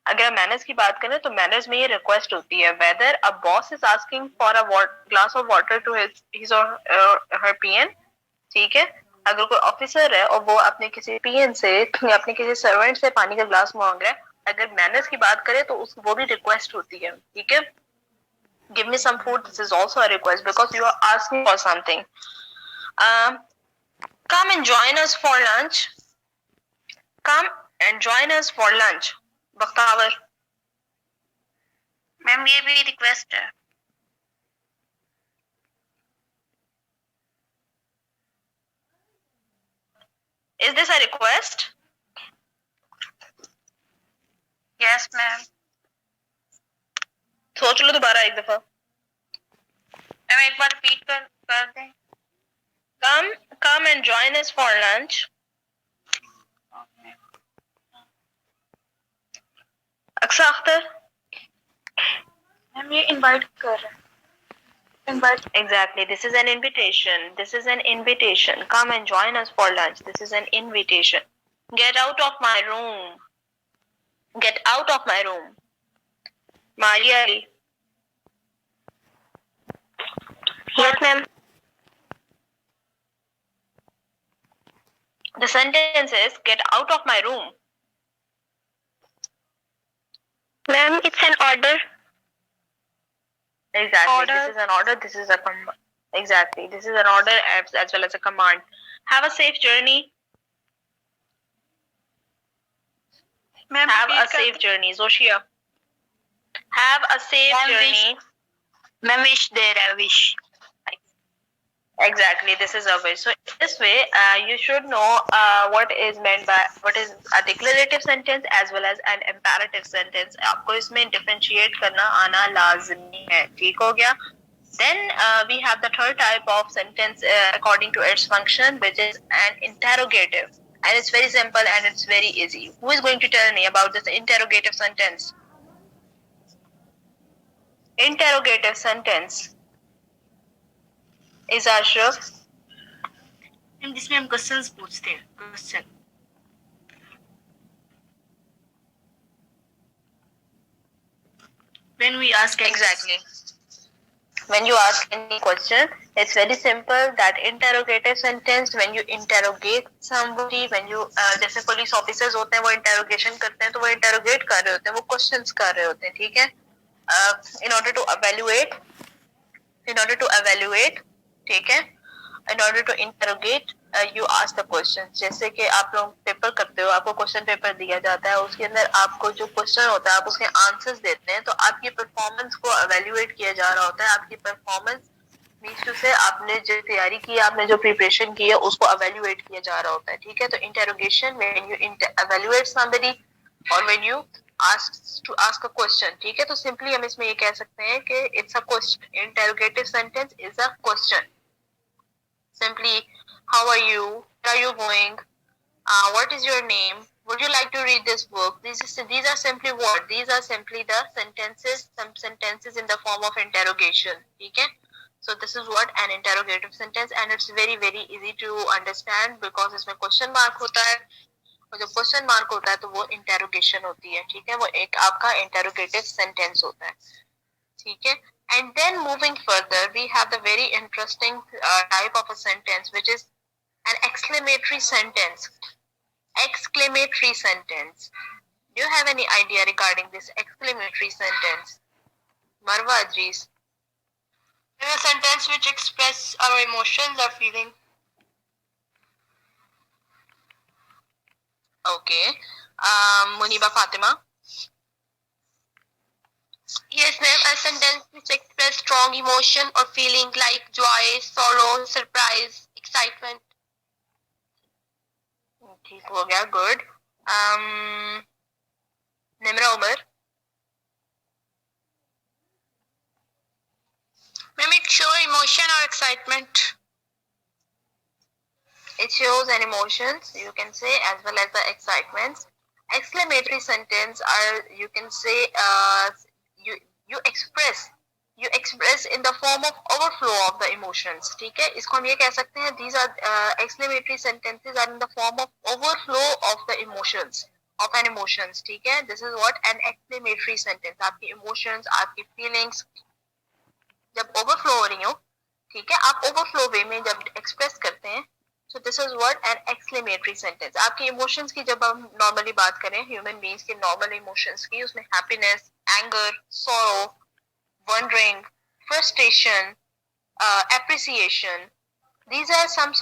अगर हम manners की बात करें तो manners में ये request होती है. Whether a boss is asking for a glass of water to his or her PN, ठीक है. अगर कोई ऑफिसर है और वो अपने किसी पीएन से या अपने किसी सर्वेंट से पानी का ग्लास मांग रहा है, अगर मैनर्स की बात करें तो वो भी रिक्वेस्ट होती है. ठीक है. Give me some food. This is also a request because you are asking for something. Come and join us for lunch. Come and join us for lunch. Bakhtavar. Ma'am ये भी रिक्वेस्ट है Is this a request? Yes ma'am सोच लो दोबारा एक दफा. Ma'am एक बार repeat कर दें Come and join us for lunch. Aksa Akhtar. Ma'am ये इनवाइट कर रहे हैं invite Exactly. This is an invitation. This is an invitation. Come and join us for lunch. This is an invitation. Get out of my room. Get out of my room. Maria Ali. Yes ma'am The sentence is get out of my room. Ma'am it's an order Exactly. Order. This is an order. This is a command. Exactly. This is an order as well as a command. Have a safe journey. Ma'am Have a safe journey. Zoshia. Have a safe Ma'am, journey. Ma'am wish दे रहा है wish Exactly, this is a wish. So this way, you should know what is meant by what is a declarative sentence as well as an imperative sentence. आपको इसमें differentiate करना आना लाज़मी है. ठीक हो गया? Then we have the third type of sentence according to its function, which is an interrogative, and it's very simple and it's very easy. Who is going to tell me about this interrogative sentence? Interrogative sentence. Is Ashraf? Ma'am जिसमें हम questions पूछते हैं question when we ask Exactly. When you ask any question, it's very simple. That interrogative sentence, when you interrogate somebody, when you जैसे police officers होते हैं वो interrogation करते हैं तो वो interrogate कर रहे होते हैं, वो questions कर रहे होते हैं. ठीक है. In order to evaluate, ठीक है. In order to interrogate, you ask the questions. जैसे कि आप लोग पेपर करते हो, आपको क्वेश्चन पेपर दिया जाता है, उसके अंदर आपको जो क्वेश्चन होता है आप उसके आंसर्स देते हैं, तो आपकी परफॉर्मेंस को evaluate किया जा रहा होता है. आपकी परफॉर्मेंस मीन्स टू से आपने जो तैयारी की, आपने जो प्रिपरेशन की है, उसको evaluate किया जा रहा होता है. ठीक है. तो interrogation when you evaluate somebody or when you ask a question. ठीक है. तो simply हम इसमें ये कह सकते हैं कि it's a question. Interrogative sentence is a question. Simply, how are you? Where are you going? What is your name? Would you like to read this book? These are simply what? These are simply the sentences, some sentences in the form of interrogation. Okay? So this is what an interrogative sentence, and it's very very easy to understand because इसमें question mark होता है, और जब question mark होता है तो वो interrogation होती है. ठीक है. वो एक आपका interrogative sentence होता है. ठीक है. And then moving further, we have the very interesting type of a sentence, which is an exclamatory sentence. Exclamatory sentence. Do you have any idea regarding this exclamatory sentence? Marwa Ajis. In a sentence which express our emotions or feeling. Okay. Muniba Fatima. Yes, ma'am. A sentence which express strong emotion or feeling like joy, sorrow, surprise, excitement. ठीक हो गया. Good. Nimra Umar. Ma'am, it show emotion or excitement. It shows an emotions, you can say, as well as the excitements. Exclamatory sentence are, you can say, you express in the form of overflow of the emotions. ठीक है, इसको हम ये कह सकते हैं, these are exclamatory sentences are in the form of overflow of the emotions of an emotions. ठीक है, this is what an exclamatory sentence. आपकी emotions, आपकी feelings जब overflow हो रही हो, ठीक है, आप overflow way में जब express करते हैं, so this is what an exclamatory sentence. आपकी emotions की जब हम normally बात करें, human beings के normal emotions की, उसमें happiness, anger, sorrow, wondering, frustration, appreciation, these are some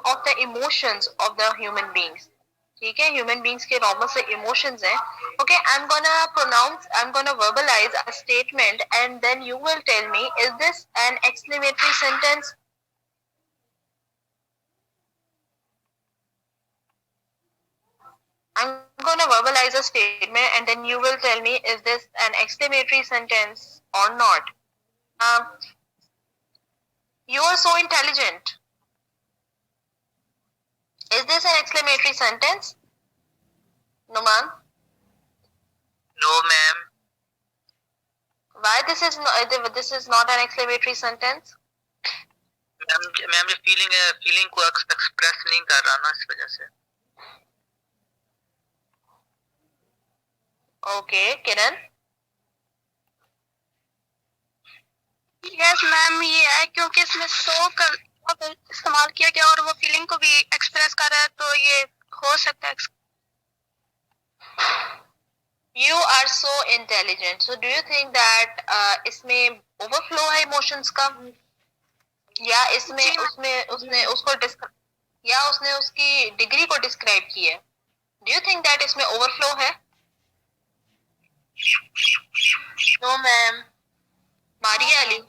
of the emotions of the human beings. ठीक है, human beings के normal से emotions हैं. Okay, I'm gonna verbalize a statement and then you will tell me, is this an exclamatory sentence? I'm gonna verbalize a statement and then you will tell me, is this an exclamatory sentence or not? You are so intelligent. Is this an exclamatory sentence? Numan? No, ma'am. Why this is not an exclamatory sentence? Ma'am ये feeling को express नहीं कर रहा ना, इस वजह से. Okay, Kiran? Yes ma'am, ये है क्योंकि इसमें सो का इस्तेमाल किया गया और वो फीलिंग को भी एक्सप्रेस कर रहा है, तो ये हो सकता है. You are so intelligent. So do you think that इसमें overflow है emotions का, या इसमें उसने उसकी डिग्री को डिस्क्राइब की है? Do you think that इसमें overflow है? No, ma'am. Maria Ali.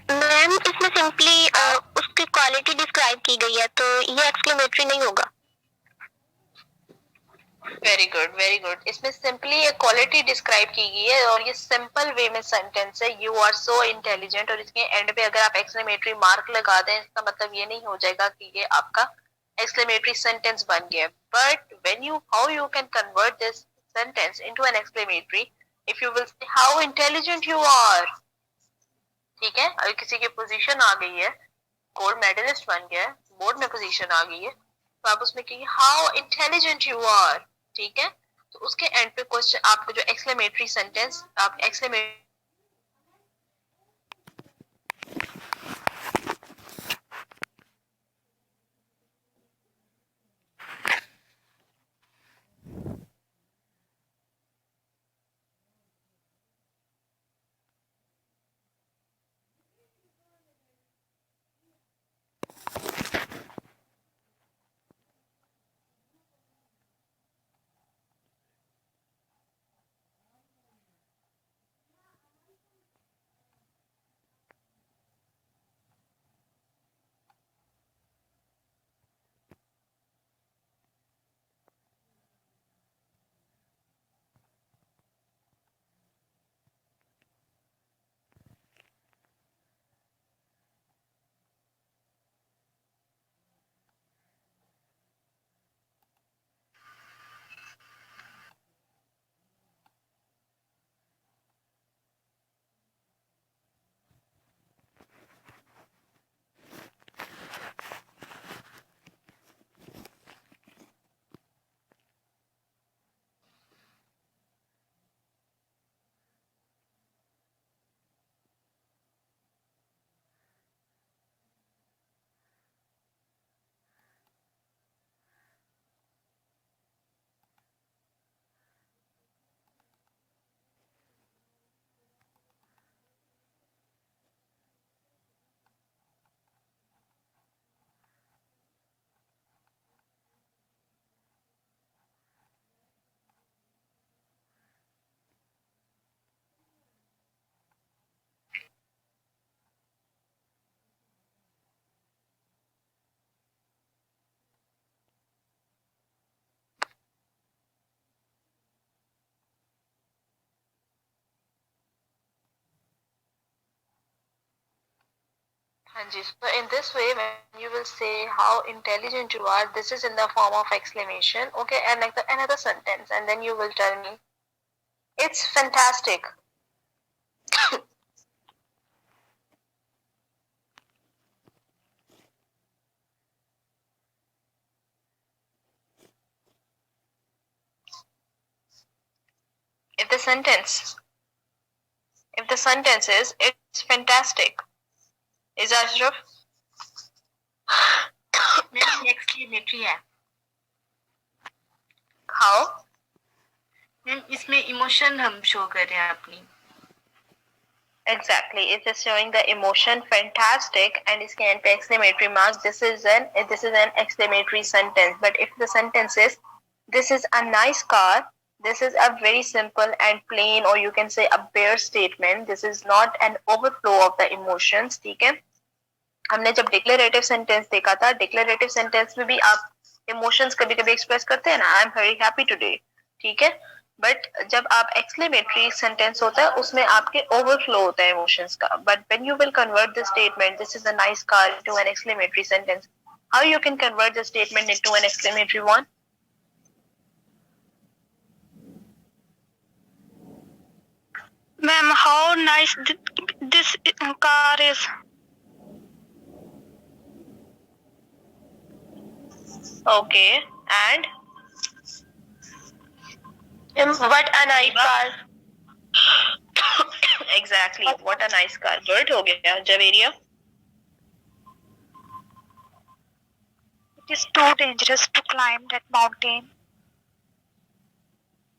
Ma'am, इसमें सिंपली उसकी क्वालिटी डिस्क्राइब की गई है, तो ये एक्सक्लेमेटरी नहीं होगा. Very good, very good. इसमें सिंपली एक क्वालिटी डिस्क्राइब की गई है और ये सिंपल वे में सेंटेंस है, यू आर सो इंटेलिजेंट, और इसके एंड पे अगर आप एक्सक्लेमेटरी मार्क लगा दें, इसका मतलब ये नहीं हो जाएगा कि ये आपका एक्सक्लेमेटरी सेंटेंस बन गया. But how you can convert this sentence into an exclamatory, if you will say how intelligent you are. ठीक है, अगर किसी की पोजीशन आ गई है, गोल्ड मेडलिस्ट बन गया है, बोर्ड में पोजीशन आ गई है, तो आप उसमें कहिए हाउ इंटेलिजेंट यू आर. ठीक है, तो उसके एंड पे क्वेश्चन, आपको जो एक्सक्लेमेटरी सेंटेंस, आप एक्सक्लेमेटरी हाँ जी, so in this way when you will say how intelligent you are, this is in the form of exclamation, okay, and like another sentence, and then you will tell me it's fantastic. if the sentence is it's fantastic, is Ashraf? Ma'am exclamatory है How? Ma'am इसमें emotion हम show कर रहे हैं अपनी Exactly, it is showing the emotion fantastic and इसके end पे exclamatory mark. This is an exclamatory sentence. But if the sentence is this is a nice car, this is a very simple and plain, or you can say a bare statement. This is not an overflow of the emotions. ठीक है? हमने जब declarative sentence देखा था, declarative sentence में भी आप emotions कभी-कभी express करते हैं ना, I am very happy today. ठीक है? बट जब आप एक्सक्लेमेटरी सेंटेंस होता है उसमें आपके ओवरफ्लो होता है इमोशंस का. But when you will convert the statement this is a nice car into an exclamatory sentence, how you can convert the statement into an exclamatory one? Ma'am, how nice this car is. Okay, and what a nice car. Exactly, what a nice car. Bird हो गया. Javeria? It is too dangerous to climb that mountain.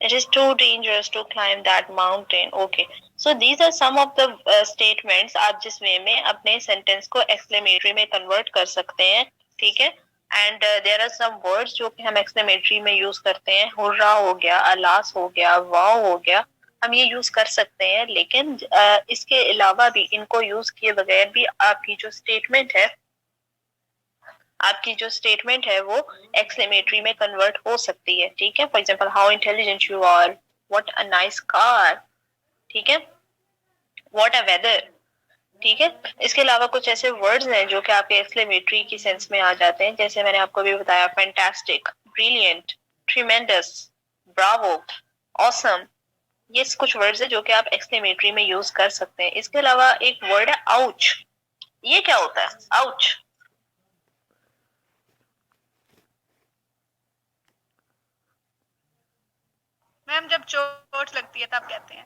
It is too dangerous to climb that mountain. Okay. So these are some of the statements आप जिस वे में अपने sentence को exclamatory में convert कर सकते हैं. ठीक है? And there are some words जो कि हम exclamatory में use करते हैं. हुर्रा हो गया, अलास हो गया, वाव हो गया. हम ये use कर सकते हैं, लेकिन इसके अलावा भी इनको use किए बगैर भी आपकी जो statement है वो exclamatory में convert हो सकती है. ठीक है? For example, how intelligent you are, what a nice car. ठीक है? What a weather. ठीक है? इसके अलावा कुछ ऐसे वर्ड्स हैं जो कि आपके एक्सक्लेमेटरी की सेंस में आ जाते हैं, जैसे मैंने आपको भी बताया fantastic, brilliant, tremendous, Bravo, awesome. ये कुछ वर्ड्स हैं जो कि आप एक्सक्लेमेटरी में यूज कर सकते हैं. इसके अलावा एक वर्ड है आउच. ये क्या होता है आउच? मैम जब चोट लगती है तब कहते हैं.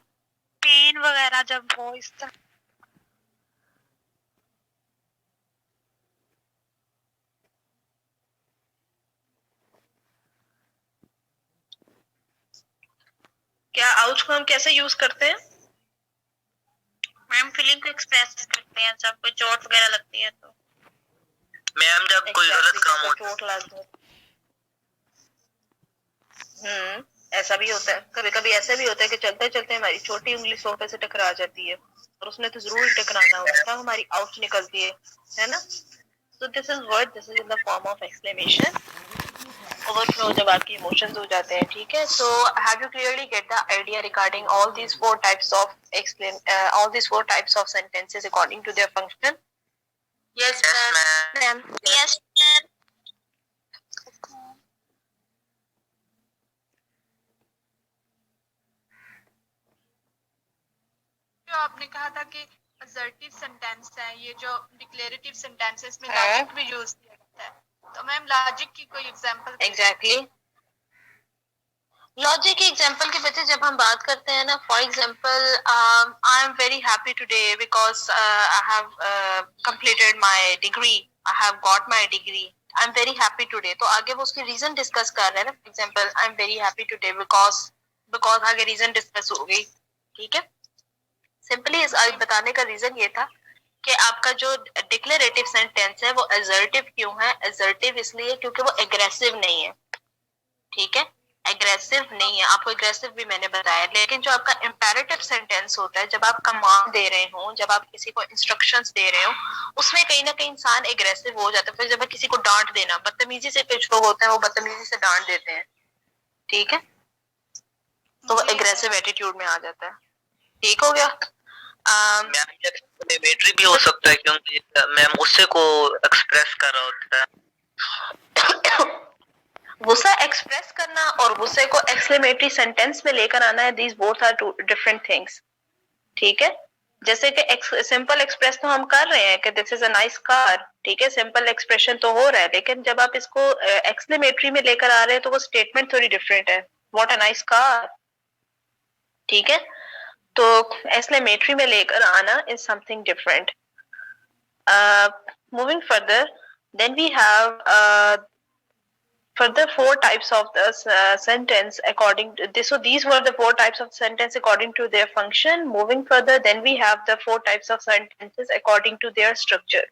पेन वगैरह जब हो इस तरह. क्या आउच को हम कैसे यूज करते हैं? मैम फीलिंग को एक्सप्रेस करते हैं जब कोई चोट वगैरह लगती है तो. मैम जब कोई गलत काम हो चोट लग ऐसा भी होता है. कभी कभी ऐसा भी होता है कि चलते चलते हमारी छोटी उंगली सोफे से टकरा जाती है और उसने तो जरूर टकराना होता है, हमारी आउच निकलती है ना. So this is in the form of exclamation. Overflow जब आपकी emotions हो जाते हैं. ठीक है? So have you clearly get the idea regarding all these four types of sentences according to their function? Yes ma'am Yes, ma'am. जो आपने कहा था कि असर्टिव सेंटेंस है, ये जो डिक्लेरेटिव सेंटेंस है इसमें लॉजिक भी यूज किया जाता है, तो मैम लॉजिक की कोई एग्जांपल? Exactly. लॉजिक के एग्जांपल के बच्चे जब हम बात करते हैं ना, for example I am very happy today because I have completed my degree, I have got my degree, I am very happy today. तो आगे वो उसकी रीजन डिस्कस कर रहे हैं ना. For example I am very happy today because आगे reason discuss हो गई. ठीक है? सिंपली इस बताने का रीजन ये था कि आपका जो डिक्लेरेटिव सेंटेंस है वो असर्टिव क्यों है. असर्टिव इसलिए क्योंकि वो एग्रेसिव नहीं है. ठीक है? एग्रेसिव नहीं है. आपको एग्रेसिव भी मैंने बताया. लेकिन जो आपका इंपेरेटिव सेंटेंस होता है, जब आप कमांड दे रहे हो, जब आप किसी को इंस्ट्रक्शंस दे रहे हो, उसमें कहीं ना कहीं इंसान एग्रेसिव हो जाता है. फिर जब किसी को डांट देना, बदतमीजी से कुछ लोग होते हैं वो बदतमीजी से डांट देते हैं. ठीक है? तो वो एग्रेसिव एटीट्यूड में आ जाता है. ठीक हो गया? मैम ये एक्सक्लेमेटरी भी हो सकता है क्योंकि मैम गुस्से को एक्सप्रेस कर रहा होता है। गुस्सा एक्सप्रेस करना और गुस्से को एक्सक्लेमेटरी सेंटेंस में लेकर आना है, these both are two different things. ठीक है, जैसे कि सिंपल एक्सप्रेस तो हम कर रहे हैं कि this is a nice car, ठीक है, सिंपल एक्सप्रेशन तो हो रहा है, लेकिन जब आप इसको एक्सक्लेमेटरी में लेकर आ रहे हैं तो वो स्टेटमेंट थोड़ी डिफरेंट है। व्हाट अ नाइस कार, ठीक है, तो एक्सक्लेमेटरी में लेकर आना is something different. Moving further, then we have further four types of the sentence according to this. So these were the four types of sentence according to their function. Moving further, then we have the four types of sentences according to their structure.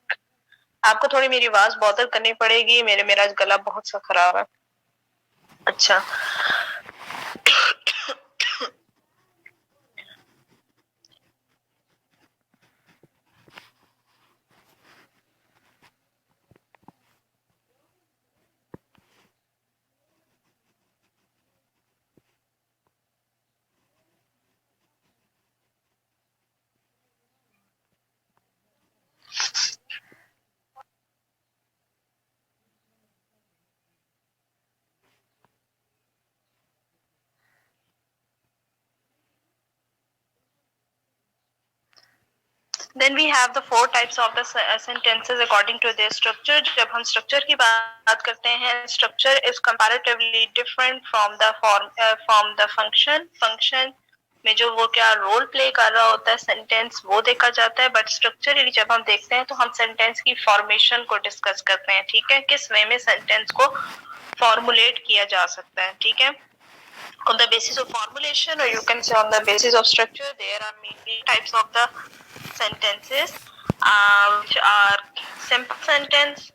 आपको थोड़ी मेरी आवाज bother करनी पड़ेगी, मेरा गला बहुत सा खराब है। अच्छा, then we have the four types of the sentences according to their structure. जब हम structure की बात करते हैं, structure is comparatively different from the function. Function में जो वो क्या रोल प्ले कर रहा होता है सेंटेंस वो देखा जाता है, बट स्ट्रक्चरली जब हम देखते हैं तो हम सेंटेंस की फॉर्मेशन को डिस्कस करते हैं। ठीक है, किस वे में सेंटेंस को फॉर्मुलेट किया जा सकता है। ठीक है, on the basis of formulation, or you can say on the basis of structure, there are mainly types of the sentences, which are simple sentence,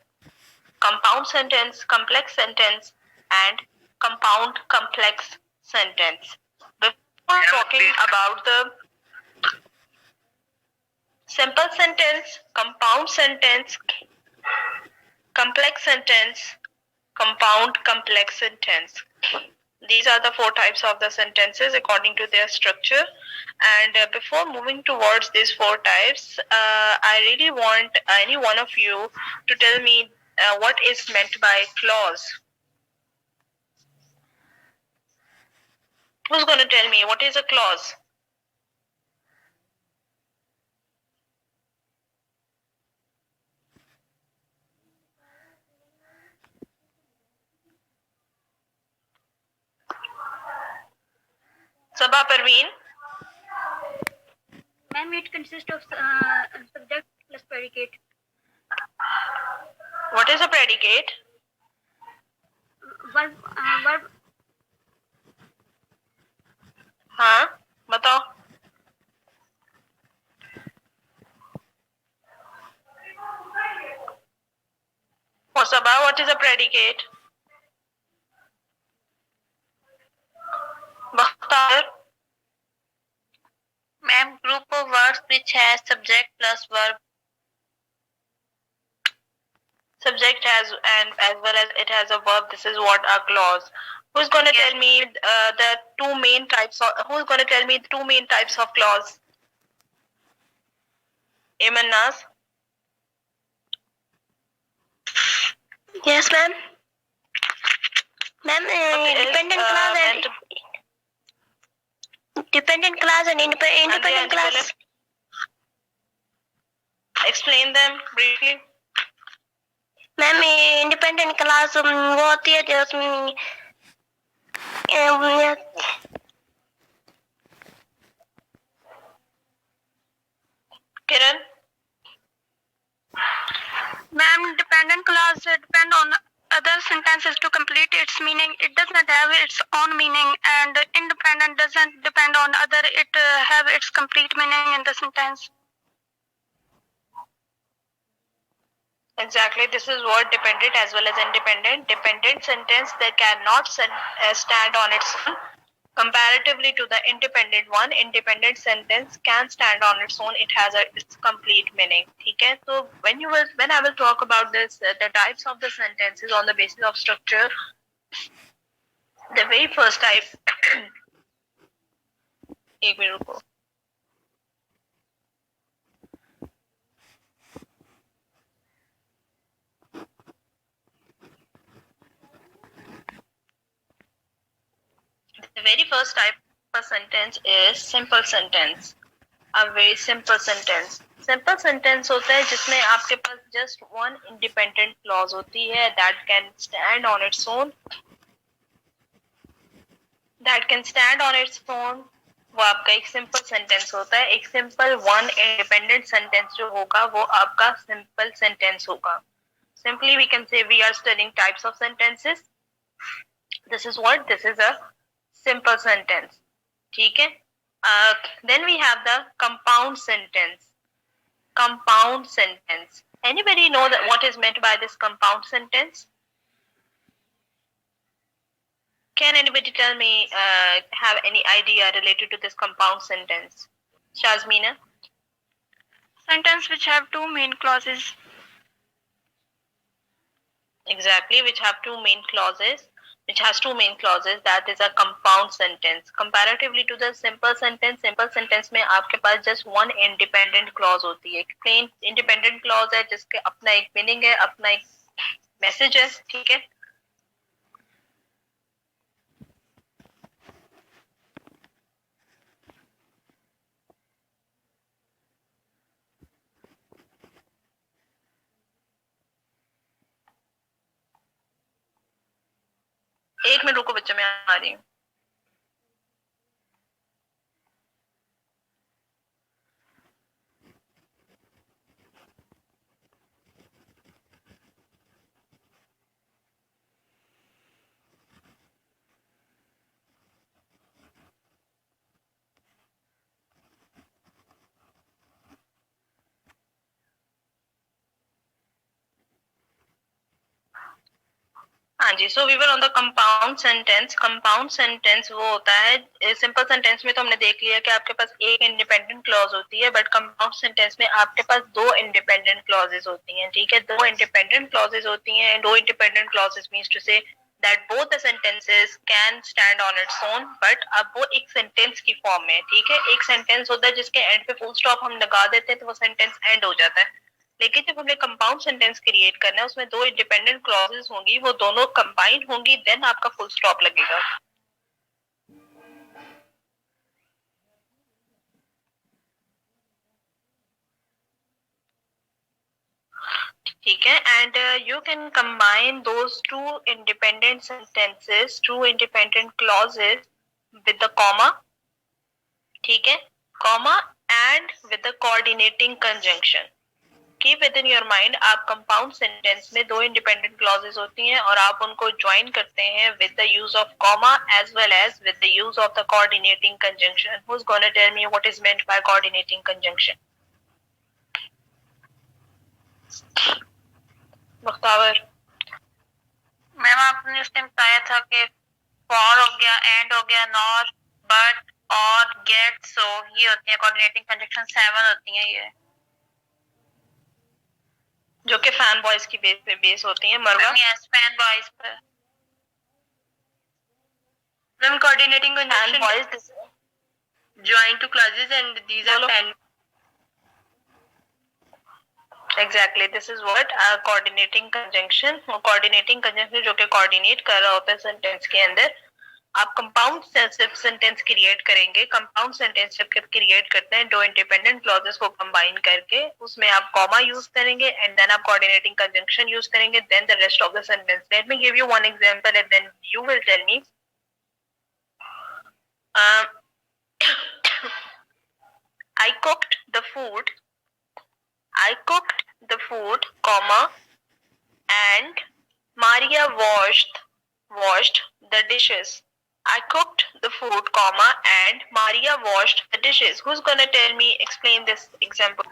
compound sentence, complex sentence, and compound complex sentence. Before talking about the simple sentence, compound sentence, complex sentence, compound complex sentence, these are the four types of the sentences according to their structure. And before moving towards these four types, I really want any one of you to tell me what is meant by clause. Who's going to tell me what is a clause? Sabha Parveen? Ma'am, it consists of subject plus predicate. What is a predicate? Verb. हाँ, बताओ। Sabha, what is a predicate? Bakhtar? Ma'am, group of words which has subject plus verb. Subject has, and as well as it has a verb. This is what a clause. Who's going to tell me the two main types of? Who's going to tell me the two main types of clause? Iman Nas? Yes, ma'am. Ma'am, dependent clause and dependent clause and independent clause. Explain them briefly. Ma'am independent class वो होती है जो उसमें Kiran? Ma'am, dependent clause depend on other sentences to complete its meaning. It does not have its own meaning, and independent doesn't depend on other. It have its complete meaning in the sentence. Exactly. This is what dependent as well as independent. Dependent sentence that cannot stand on its own. Comparatively to the independent one, independent sentence can stand on its own. It has its complete meaning. Okay? So when I will talk about this, the types of the sentences on the basis of structure, the very first type. एक minute रुको. very first type of sentence is simple sentence. A very simple sentence. Simple sentence होता है जिसमें आपके पास just one independent clause होती है that can stand on its own. That can stand on its own. वो आपका एक simple sentence होता है. एक simple one independent sentence जो होगा वो आपका simple sentence होगा. Simply we can say we are studying types of sentences. This is what? This is a simple sentence. ठीक है? Then we have the compound sentence. Compound sentence. Anybody know that what is meant by this compound sentence? Can anybody tell me, have any idea related to this compound sentence? Shazmina? Sentence which have two main clauses. Exactly, which have two main clauses. Which has two main clauses. That is a compound sentence. Comparatively to the simple sentence में आपके पास just one independent clause होती है. एक plain independent clause है जिसके अपना एक meaning है, अपना एक message है, ठीक है? एक मिनट रुको बच्चे, मैं आ रही हूँ. हाँ जी, so we were on the compound sentence. Compound sentence वो होता है, सिंपल सेंटेंस में तो हमने देख लिया कि आपके पास एक इंडिपेंडेंट क्लॉज होती है, बट कंपाउंड सेंटेंस में आपके पास दो इंडिपेंडेंट क्लॉजेस होती हैं. ठीक है, दो इंडिपेंडेंट क्लॉजेस होती हैं. दो independent clauses means to say that both the sentences can stand on its own, but अब वो एक सेंटेंस की फॉर्म में. ठीक है, एक सेंटेंस होता है जिसके एंड पे फुल स्टॉप हम लगा देते हैं तो वो सेंटेंस एंड हो जाता है. लेकिन जब हमने कंपाउंड सेंटेंस क्रिएट करना है उसमें दो इंडिपेंडेंट क्लॉजेस होंगी, वो दोनों कंबाइन होंगी, देन आपका फुल स्टॉप लगेगा. ठीक है, and you can combine those two independent sentences, two independent clauses with the comma. ठीक है, comma and with the coordinating conjunction. Keep with in your mind, आप कंपाउंड सेंटेंस में दो इंडिपेंडेंट क्लॉजेस होती हैं और आप उनको ज्वाइन करते हैं with the use of comma as well as with the use of the coordinating conjunction. Who is gonna tell me what is meant by coordinating conjunction? Mukhtawar. Ma'am आपने उस टाइम बताया था कि फॉर हो गया, एंड हो गया, नॉर, बट, और, गेट, सो, ये होती है कोऑर्डिनेटिंग कंजंक्शन. 7 होती हैं ये, जो कि फैन बॉयज की बेस पे बेस होती हैं. मरवा. यस, फैन बॉयज पे. Ma'am coordinating fan conjunction boys join to clauses and these are बोलो. fan. Exactly, this is what coordinating conjunction. Coordinating conjunction जो कि coordinate कर रहा होता है सेंटेंस के अंदर. आप कंपाउंड सेंटेंस क्रिएट करेंगे. कंपाउंड सेंटेंस जब क्रिएट करते हैं दो इंडिपेंडेंट क्लॉजेस को कंबाइन करके, उसमें आप कॉमा यूज करेंगे एंड देन आप कोऑर्डिनेटिंग कंजंक्शन यूज करेंगे, then the rest of the sentence. Let me give you one example and then you will tell me. I cooked the food, comma, and Maria washed the dishes. I cooked the food, comma, and Maria washed the dishes. Who's gonna tell me, explain this example?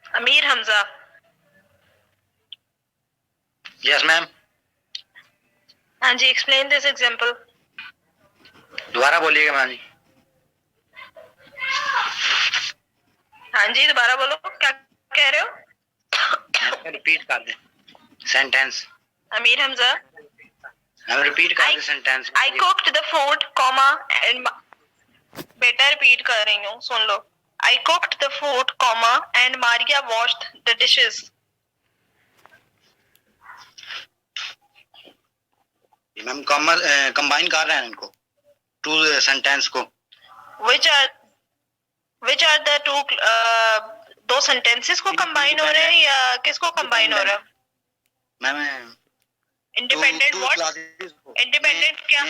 Amir Hamza. Yes, ma'am. हाँ जी, explain this example. दोबारा बोलिएगा ma'am जी. हाँ जी, दोबारा बोलो, क्या कह रहे हो? रिपीट कर दे sentence. Amir Hamza. Ma'am repeat कर दे sentence. I cooked the food, comma, and बेटा रिपीट कर रही हूँ, सुन लो. I cooked the food, comma, and Maria washed the dishes. Ma'am combine कर रहे हैं इनको टू सेंटेंस को. Which are the two दो sentences को combine हो रहे हैं या किसको combine हो रहा है? Ma'am Independent what? Independent क्या?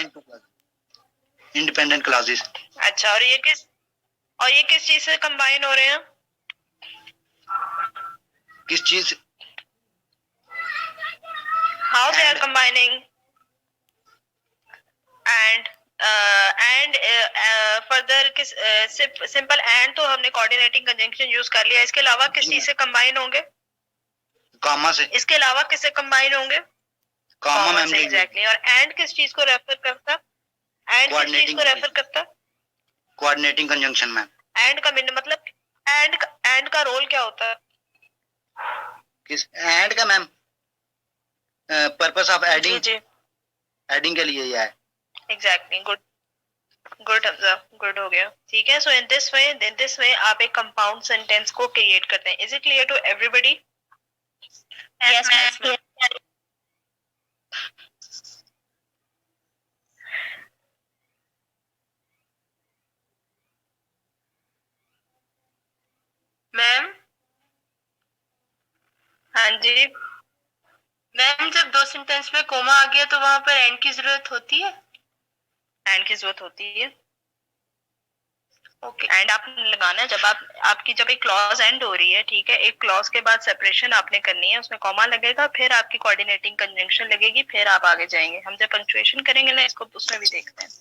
Independent classes. अच्छा, और ये किस चीज से combine हो रहे हैं? किस चीज? How they are combining? And further किस simple and तो हमने coordinating conjunction use कर लिया. इसके अलावा किस चीज से combine होंगे? कॉमा से. इसके अलावा किससे combine होंगे? Comma ma'am. Exactly. और and किस चीज को refer करता? And किस चीज को refer करता? Coordinating conjunction ma'am. and का मतलब and का रोल क्या होता है? किस एड का मैम? Purpose of adding. जी एडिंग के लिए यह है. एग्जैक्टली. गुड हमजा, गुड हो गया. ठीक है. सो इन दिस वे आप एक कंपाउंड सेंटेंस को क्रिएट करते हैं. Is it clear to everybody? Yes, ma'am. Ma'am हाँ जी. मैम जब दो सेंटेंस में कोमा आ गया तो वहां पर एंड की जरूरत होती है? एंड की जरूरत होती है. ओके. एंड आपने लगाना है जब आपकी जब एक क्लॉज एंड हो रही है. ठीक है. एक क्लॉज के बाद सेपरेशन आपने करनी है, उसमें कॉमा लगेगा, फिर आपकी कोऑर्डिनेटिंग कंजंक्शन लगेगी, फिर आप आगे जाएंगे. हम जब पंक्चुएशन करेंगे ना इसको उसमें भी देखते हैं.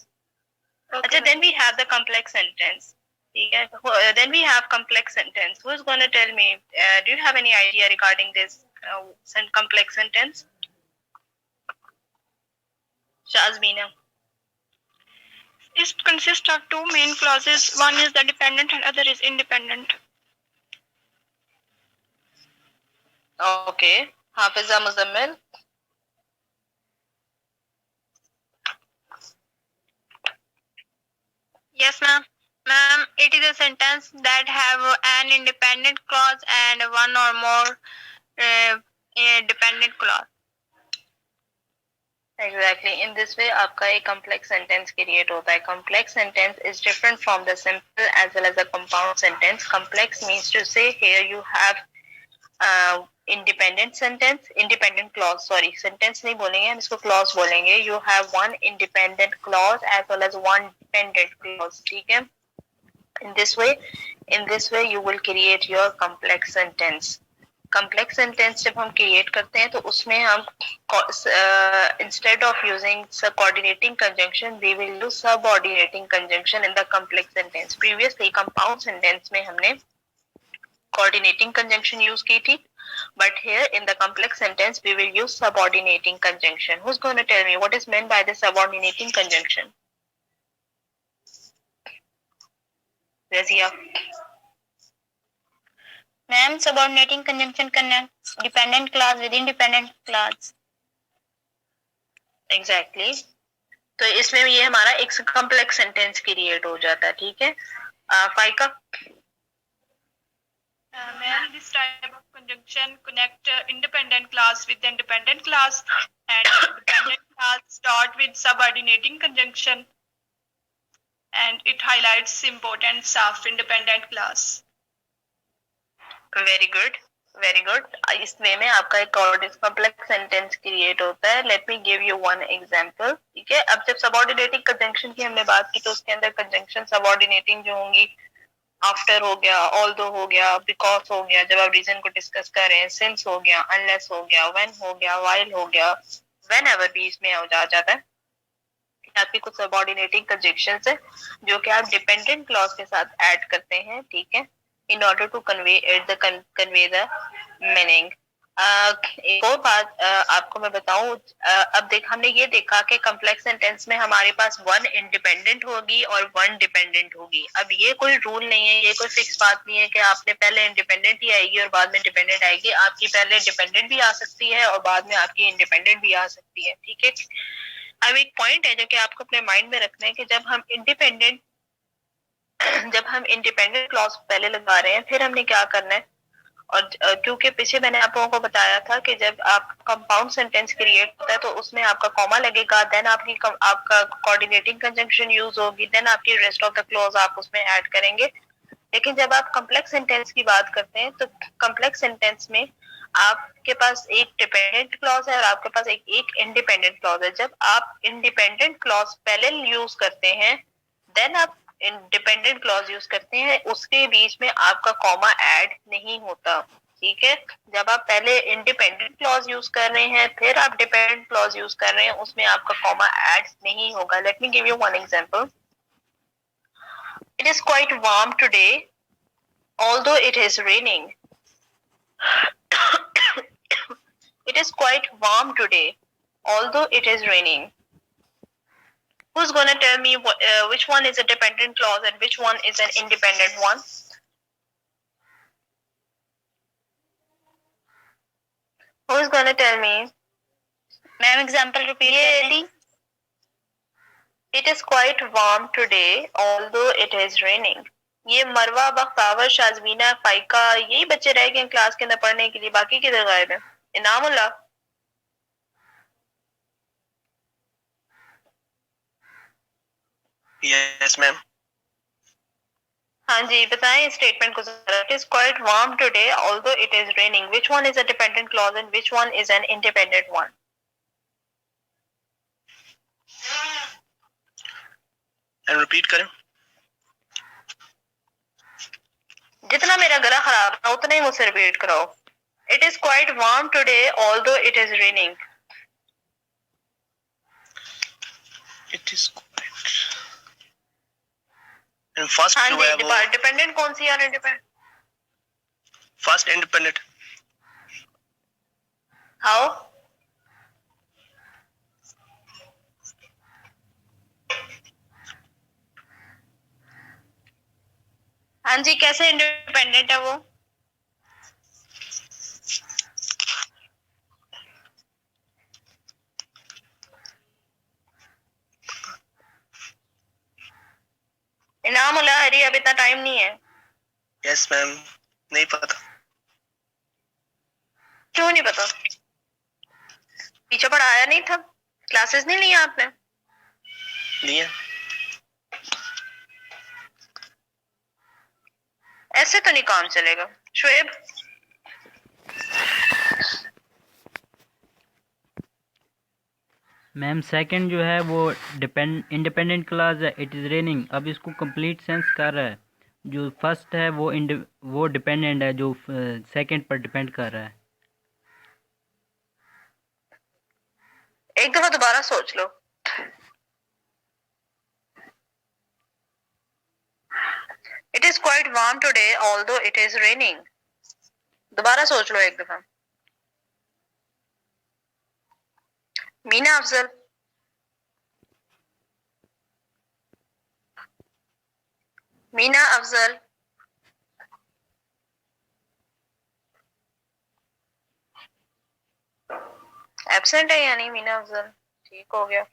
अच्छा, then we have the complex sentence. ठीक है. Then we have complex sentence. Who is gonna tell me, do you have any idea regarding this complex sentence? Shazmina. It consists of two main clauses. One is the dependent and other is independent. Okay. Hafiza Muzammil. Yes, ma'am. Ma'am, it is a sentence that have an independent clause and one or more dependent clause. Exactly. In this way, आपका एक complex sentence create होता है. Complex sentence is different from the simple as well as the compound sentence. Complex means to say here you have independent sentence, independent clause. Sorry, sentence नहीं बोलेंगे हम इसको clause बोलेंगे. You have one independent clause as well as one dependent clause. ठीक है. In this way, you will create your complex sentence. Complex sentence जब हम create करते हैं तो उसमें हम instead of using coordinating conjunction, we will use subordinating conjunction in the complex sentence. Previously, compound sentence में हमने coordinating conjunction use की थी, but here in the complex sentence we will use subordinating conjunction. Who's going to tell me what is meant by the subordinating conjunction? Razia. Ma'am, subordinating conjunction connects dependent clause with independent clause. Exactly. तो इसमें ये हमारा एक complex sentence create हो जाता है. ठीक है. फाइका. Ma'am, this type of conjunction connect independent clause with independent clause, and dependent clause start with subordinating conjunction, and it highlights importance of independent clause. Very good. इस वे में आपका एक कॉम्प्लेक्स सेंटेंस क्रिएट होता है. Late me give you one example. ठीक है. अब जब सबऑर्डिनेटिंग कंजंक्शन की हमने बात की तो उसके अंदर कंजंक्शन सबऑर्डिनेटिंग जो होंगी, आफ्टर हो गया, ऑल्दो हो गया, बिकॉज हो गया, जब आप रीजन को डिस्कस कर रहे हैं, सिंस हो गया, अनलेस हो गया, व्हेन हो गया, व्हाइल हो गया, व्हेनेवर भी इसमें आ जाता है. आपकी कुछ सबऑर्डिनेटिंग कंजंक्शंस है जो कि आप डिपेंडेंट क्लॉज के साथ ऐड करते हैं. ठीक है. In order to convey the meaning. एक और बात आपको मैं बताऊं. अब हमने ये देखा कि कॉम्प्लेक्स सेंटेंस में हमारे पास वन इंडिपेंडेंट होगी और वन डिपेंडेंट होगी. अब ये कोई रूल नहीं है, ये कोई फिक्स बात नहीं है कि आपने पहले इंडिपेंडेंट ही आएगी और बाद में डिपेंडेंट आएगी. आपकी पहले डिपेंडेंट भी आ सकती है और बाद में आपकी इंडिपेंडेंट भी आ सकती है. ठीक है. अब एक पॉइंट है जो कि आपको अपने माइंड में रखना है कि जब हम इंडिपेंडेंट जब हम इंडिपेंडेंट क्लॉज पहले लगा रहे हैं, फिर हमने क्या करना है, और क्योंकि पीछे मैंने आप लोगों को बताया था कि जब आप कंपाउंड सेंटेंस क्रिएट होता है तो उसमें आपका कॉमा लगेगा, देन आपका कोऑर्डिनेटिंग कंजंक्शन यूज होगी, देन आपकी रेस्ट ऑफ द क्लॉज आप उसमें ऐड करेंगे। लेकिन जब आप कॉम्प्लेक्स सेंटेंस की बात करते हैं तो कॉम्प्लेक्स सेंटेंस में आपके पास एक डिपेंडेंट क्लॉज है और आपके पास एक इंडिपेंडेंट क्लॉज है। जब आप इंडिपेंडेंट क्लॉज पहले यूज करते हैं, देन आप डिपेंडेंट क्लॉज यूज करते हैं, उसके बीच में आपका कॉमा ऐड नहीं होता। ठीक है, जब आप पहले इंडिपेंडेंट क्लॉज यूज कर रहे हैं फिर आप डिपेंडेंट क्लॉज यूज कर रहे हैं, उसमें आपका कॉमा ऐड नहीं होगा। Late me give you one example. It is quite warm today, although it is raining. It is quite warm today, although it is raining. Who's gonna tell me which one is a dependent clause and which one is an independent one? Who's gonna tell me? Ma'am example repeat कर दें। It is quite warm today, although it is raining. ये मरवा, बख्तावर, शाजमीना, फाइका, यही बच्चे रह गए class के अंदर पढ़ने के लिए, बाकी किधर गायब है? Inamullah, yes ma'am. हाँ जी बताएं इस स्टेटमेंट को जरा। It is quite warm today, although it is raining. Which one is a dependent clause and which one is an independent one? And repeat करें। जितना मेरा गला खराब है उतना ही मुझसे रिपीट कराओ। It is quite warm today, although it is raining. It is quite. And first हाँ जो है जी, वो डिपेंडेंट कौन सी और इंडिपेंडेंट? First independent. हाउ? हाँ जी, कैसे इंडिपेंडेंट है वो? इनामुल्लाह हरी, अब इतना टाइम नहीं है। यस मैम, नहीं पता। क्यों नहीं पता? पीछे पढ़ाया नहीं था? क्लासेस नहीं लिया आपने? नहीं है। ऐसे तो नहीं काम चलेगा। शुएब, मैम सेकंड जो है वो इंडिपेंडेंट क्लास है, इट इज़ रेनिंग। अब इसको कंप्लीट सेंस कर रहा है। जो फर्स्ट है वो डिपेंडेंट है, जो सेकंड पर डिपेंड कर रहा है। एक दफा दोबारा सोच लो। It is quite warm today, although it is raining. दोबारा सोच लो एक दफा। मीना अफजल, मीना अफजल, एब्सेंट है यानी मीना अफजल। ठीक हो गया।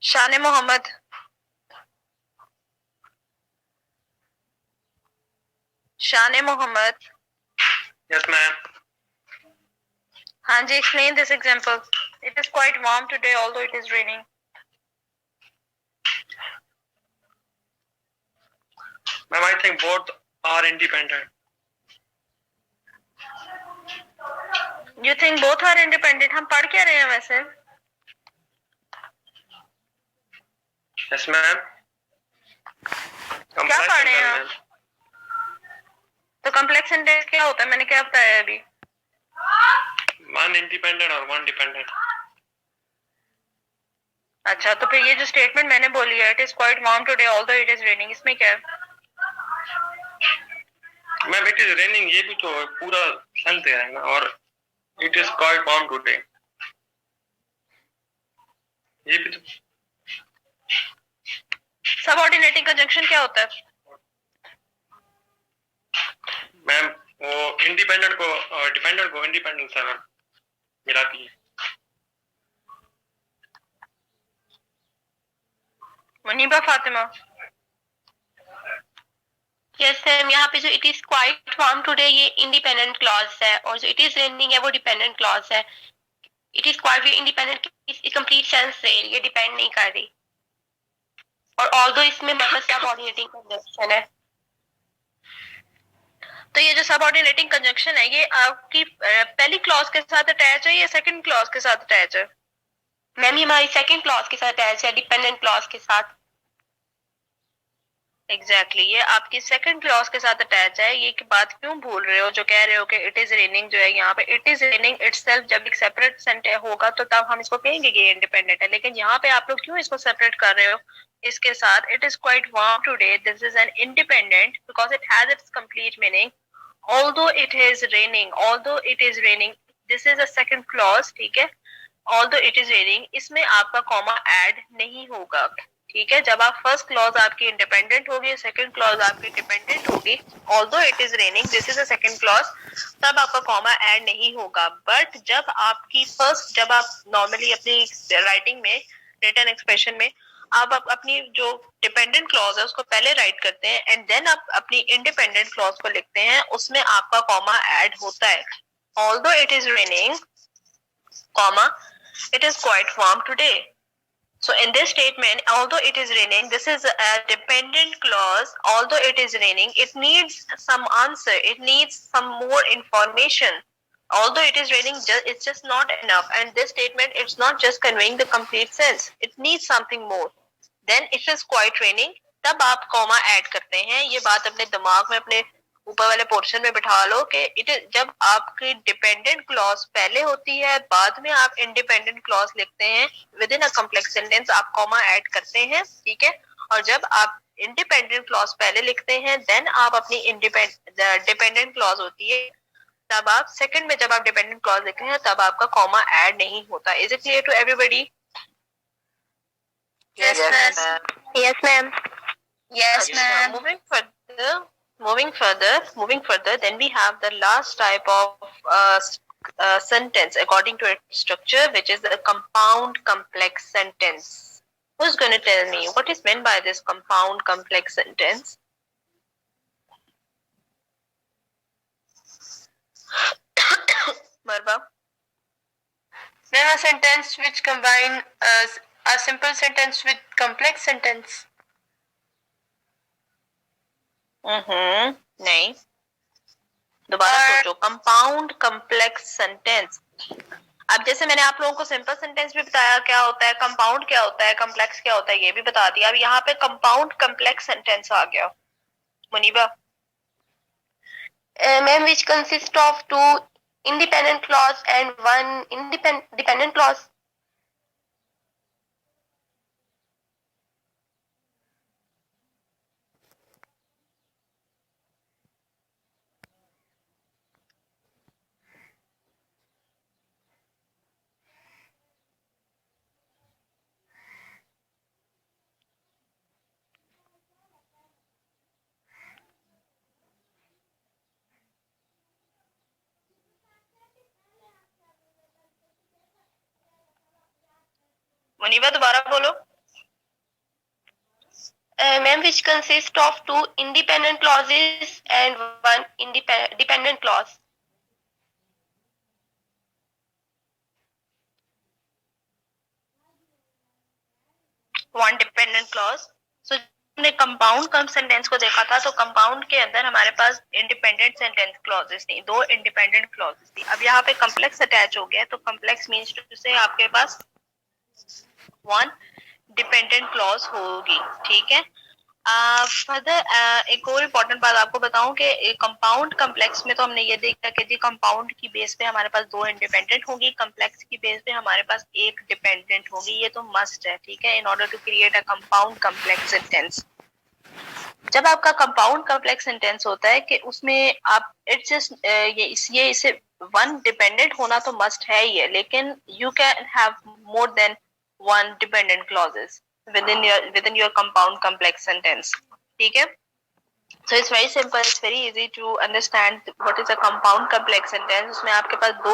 शान मोहम्मद, शान मोहम्मद। Yes ma'am. हाँ जी, explain this example. It is quite warm today, although it is raining. Ma'am I think both are independent. You think both are independent? हम पढ़ क्या रहे हैं वैसे? यस मैम। क्या पढ़ रहे हैं आप? तो कॉम्प्लेक्स सेंटेंस क्या होता है? मैंने क्या बताया अभी? वन इंडिपेंडेंट और वन डिपेंडेंट। अच्छा, तो फिर ये जो स्टेटमेंट मैंने बोली है, it is quite warm today although it is raining, इसमें क्या है? मैम इट इज रेनिंग, ये भी तो पूरा सेंस दे रहा है ना, और it is quite warm today ये भी तो। सबऑर्डिनेटिंग कंजंक्शन क्या होता है? मैम वो इंडिपेंडेंट को डिपेंडेंट को इंडिपेंडेंट से मैम मिलाती है। मुनीबा फातिमा। यस मैम, यहाँ पे जो it is quite warm today ये इंडिपेंडेंट क्लॉज है, और जो इट इज रेनिंग है वो डिपेंडेंट क्लॉज है। It is quite independent complete sense से ये डिपेंड नहीं कर रही, और ऑल्दो इसमें सबऑर्डिनेटिंग कंजंक्शन है। तो ये जो सबऑर्डिनेटिंग कंजंक्शन है ये आपकी पहली क्लॉज के साथ अटैच है या सेकंड क्लॉज के साथ अटैच है? मैम ये हमारी सेकंड क्लॉज के साथ अटैच है, डिपेंडेंट क्लॉज के साथ। एग्जैक्टली ये आपकी सेकंड क्लॉज के साथ अटैच है। ये बात क्यों भूल रहे हो जो कह रहे हो कि इट इज रेनिंग जो है यहाँ पे इट इज रेनिंग इटसेल्फ जब एक सेपरेट सेंटेंस होगा तो तब हम इसको कहेंगे कि ये इंडिपेंडेंट है, लेकिन यहाँ पे आप लोग क्यों इसको सेपरेट कर रहे हो इसके साथ? It is quite warm today, this is an independent because it has its complete meaning. although it is raining, this is a second clause, ठीक है। although it is raining इसमें आपका कॉमा ऐड नहीं होगा, ठीक है। जब आप फर्स्ट क्लॉज आपकी इंडिपेंडेंट होगी, सेकंड क्लॉज आपकी डिपेंडेंट होगी, although it is raining this is a second clause, तब आपका कॉमा ऐड नहीं होगा। बट जब आप नॉर्मली अपनी राइटिंग में, रिटन एक्सप्रेशन में आप अपनी जो डिपेंडेंट क्लॉज है उसको पहले राइट करते हैं एंड देन आप अपनी इंडिपेंडेंट क्लॉज को लिखते हैं, उसमें आपका कॉमा ऐड होता है। although it is raining, comma, it is quite warm today. So in this statement, although it is raining, this is a dependent clause. Although it is raining, it needs some answer. It needs some more information. Although it is raining, it's just not enough. And this statement, it's not just conveying the complete sense. It needs something more. Then it is quite raining. तब आप comma add करते हैं। ये बात अपने दिमाग में, अपने ऊपर वाले पोर्शन में बिठा लो कि इट जब आपकी डिपेंडेंट क्लॉज पहले होती है, बाद में आप इंडिपेंडेंट क्लॉज लिखते हैं, with in a complex sentence आप कॉमा ऐड करते हैं, ठीक है। और जब आप इंडिपेंडेंट क्लॉज पहले लिखते हैं, देन आप अपनी डिपेंडेंट क्लॉज होती है, तब आप सेकंड में जब आप डिपेंडेंट क्लॉज लिखते हैं तब आपका कॉमा ऐड नहीं होता। Is it clear to everybody? Yes ma'am. Yes ma'am. Yes, ma'am. Moving further, then we have the last type of sentence according to its structure, which is the compound complex sentence. Who's going to tell me what is meant by this compound complex sentence? Marwa? Then a sentence which combine a simple sentence with complex sentence. नहीं, दोबारा सोचो। Compound complex sentence. अब जैसे मैंने आप लोगों को simple sentence भी बताया क्या होता है, कंपाउंड क्या होता है, कॉम्प्लेक्स क्या होता है, ये भी बता दिया। अब यहाँ पे कंपाउंड कॉम्प्लेक्स सेंटेंस आ गया। Muniba? Ma'am which consist of 2 independent clause and 1 dependent clause. Muniba दोबारा बोलो। Ma'am, which consists of 2 independent clauses and 1 dependent clause. One dependent clause. So हमने कंपाउंड कम सेंटेंस को देखा था, तो कंपाउंड के अंदर हमारे पास इंडिपेंडेंट सेंटेंस क्लॉजेस थी, 2 इंडिपेंडेंट क्लॉजेस थी। अब यहाँ पे कॉम्प्लेक्स अटैच हो गया, तो कॉम्प्लेक्स मींस टू से आपके पास 1 डिपेंडेंट क्लॉज होगी, ठीक है। फर्दर एक और इम्पोर्टेंट बात आपको बताऊं कि कंपाउंड कॉम्प्लेक्स में तो हमने ये देखा कि जी कंपाउंड की बेस पे हमारे पास 2 इंडिपेंडेंट होगी, कॉम्प्लेक्स की बेस पे हमारे पास 1 डिपेंडेंट होगी। ये तो मस्ट है, ठीक है, in order to create a compound complex sentence. जब आपका कंपाउंड कॉम्प्लेक्स सेंटेंस होता है कि उसमें आप इट्स जस्ट ये इसे 1 डिपेंडेंट होना तो मस्ट है ही है, लेकिन you can have more than 1 dependent clauses within your compound complex sentence, ठीक है। So it's very simple, it's very easy to understand what is a compound complex sentence. उसमें आपके पास 2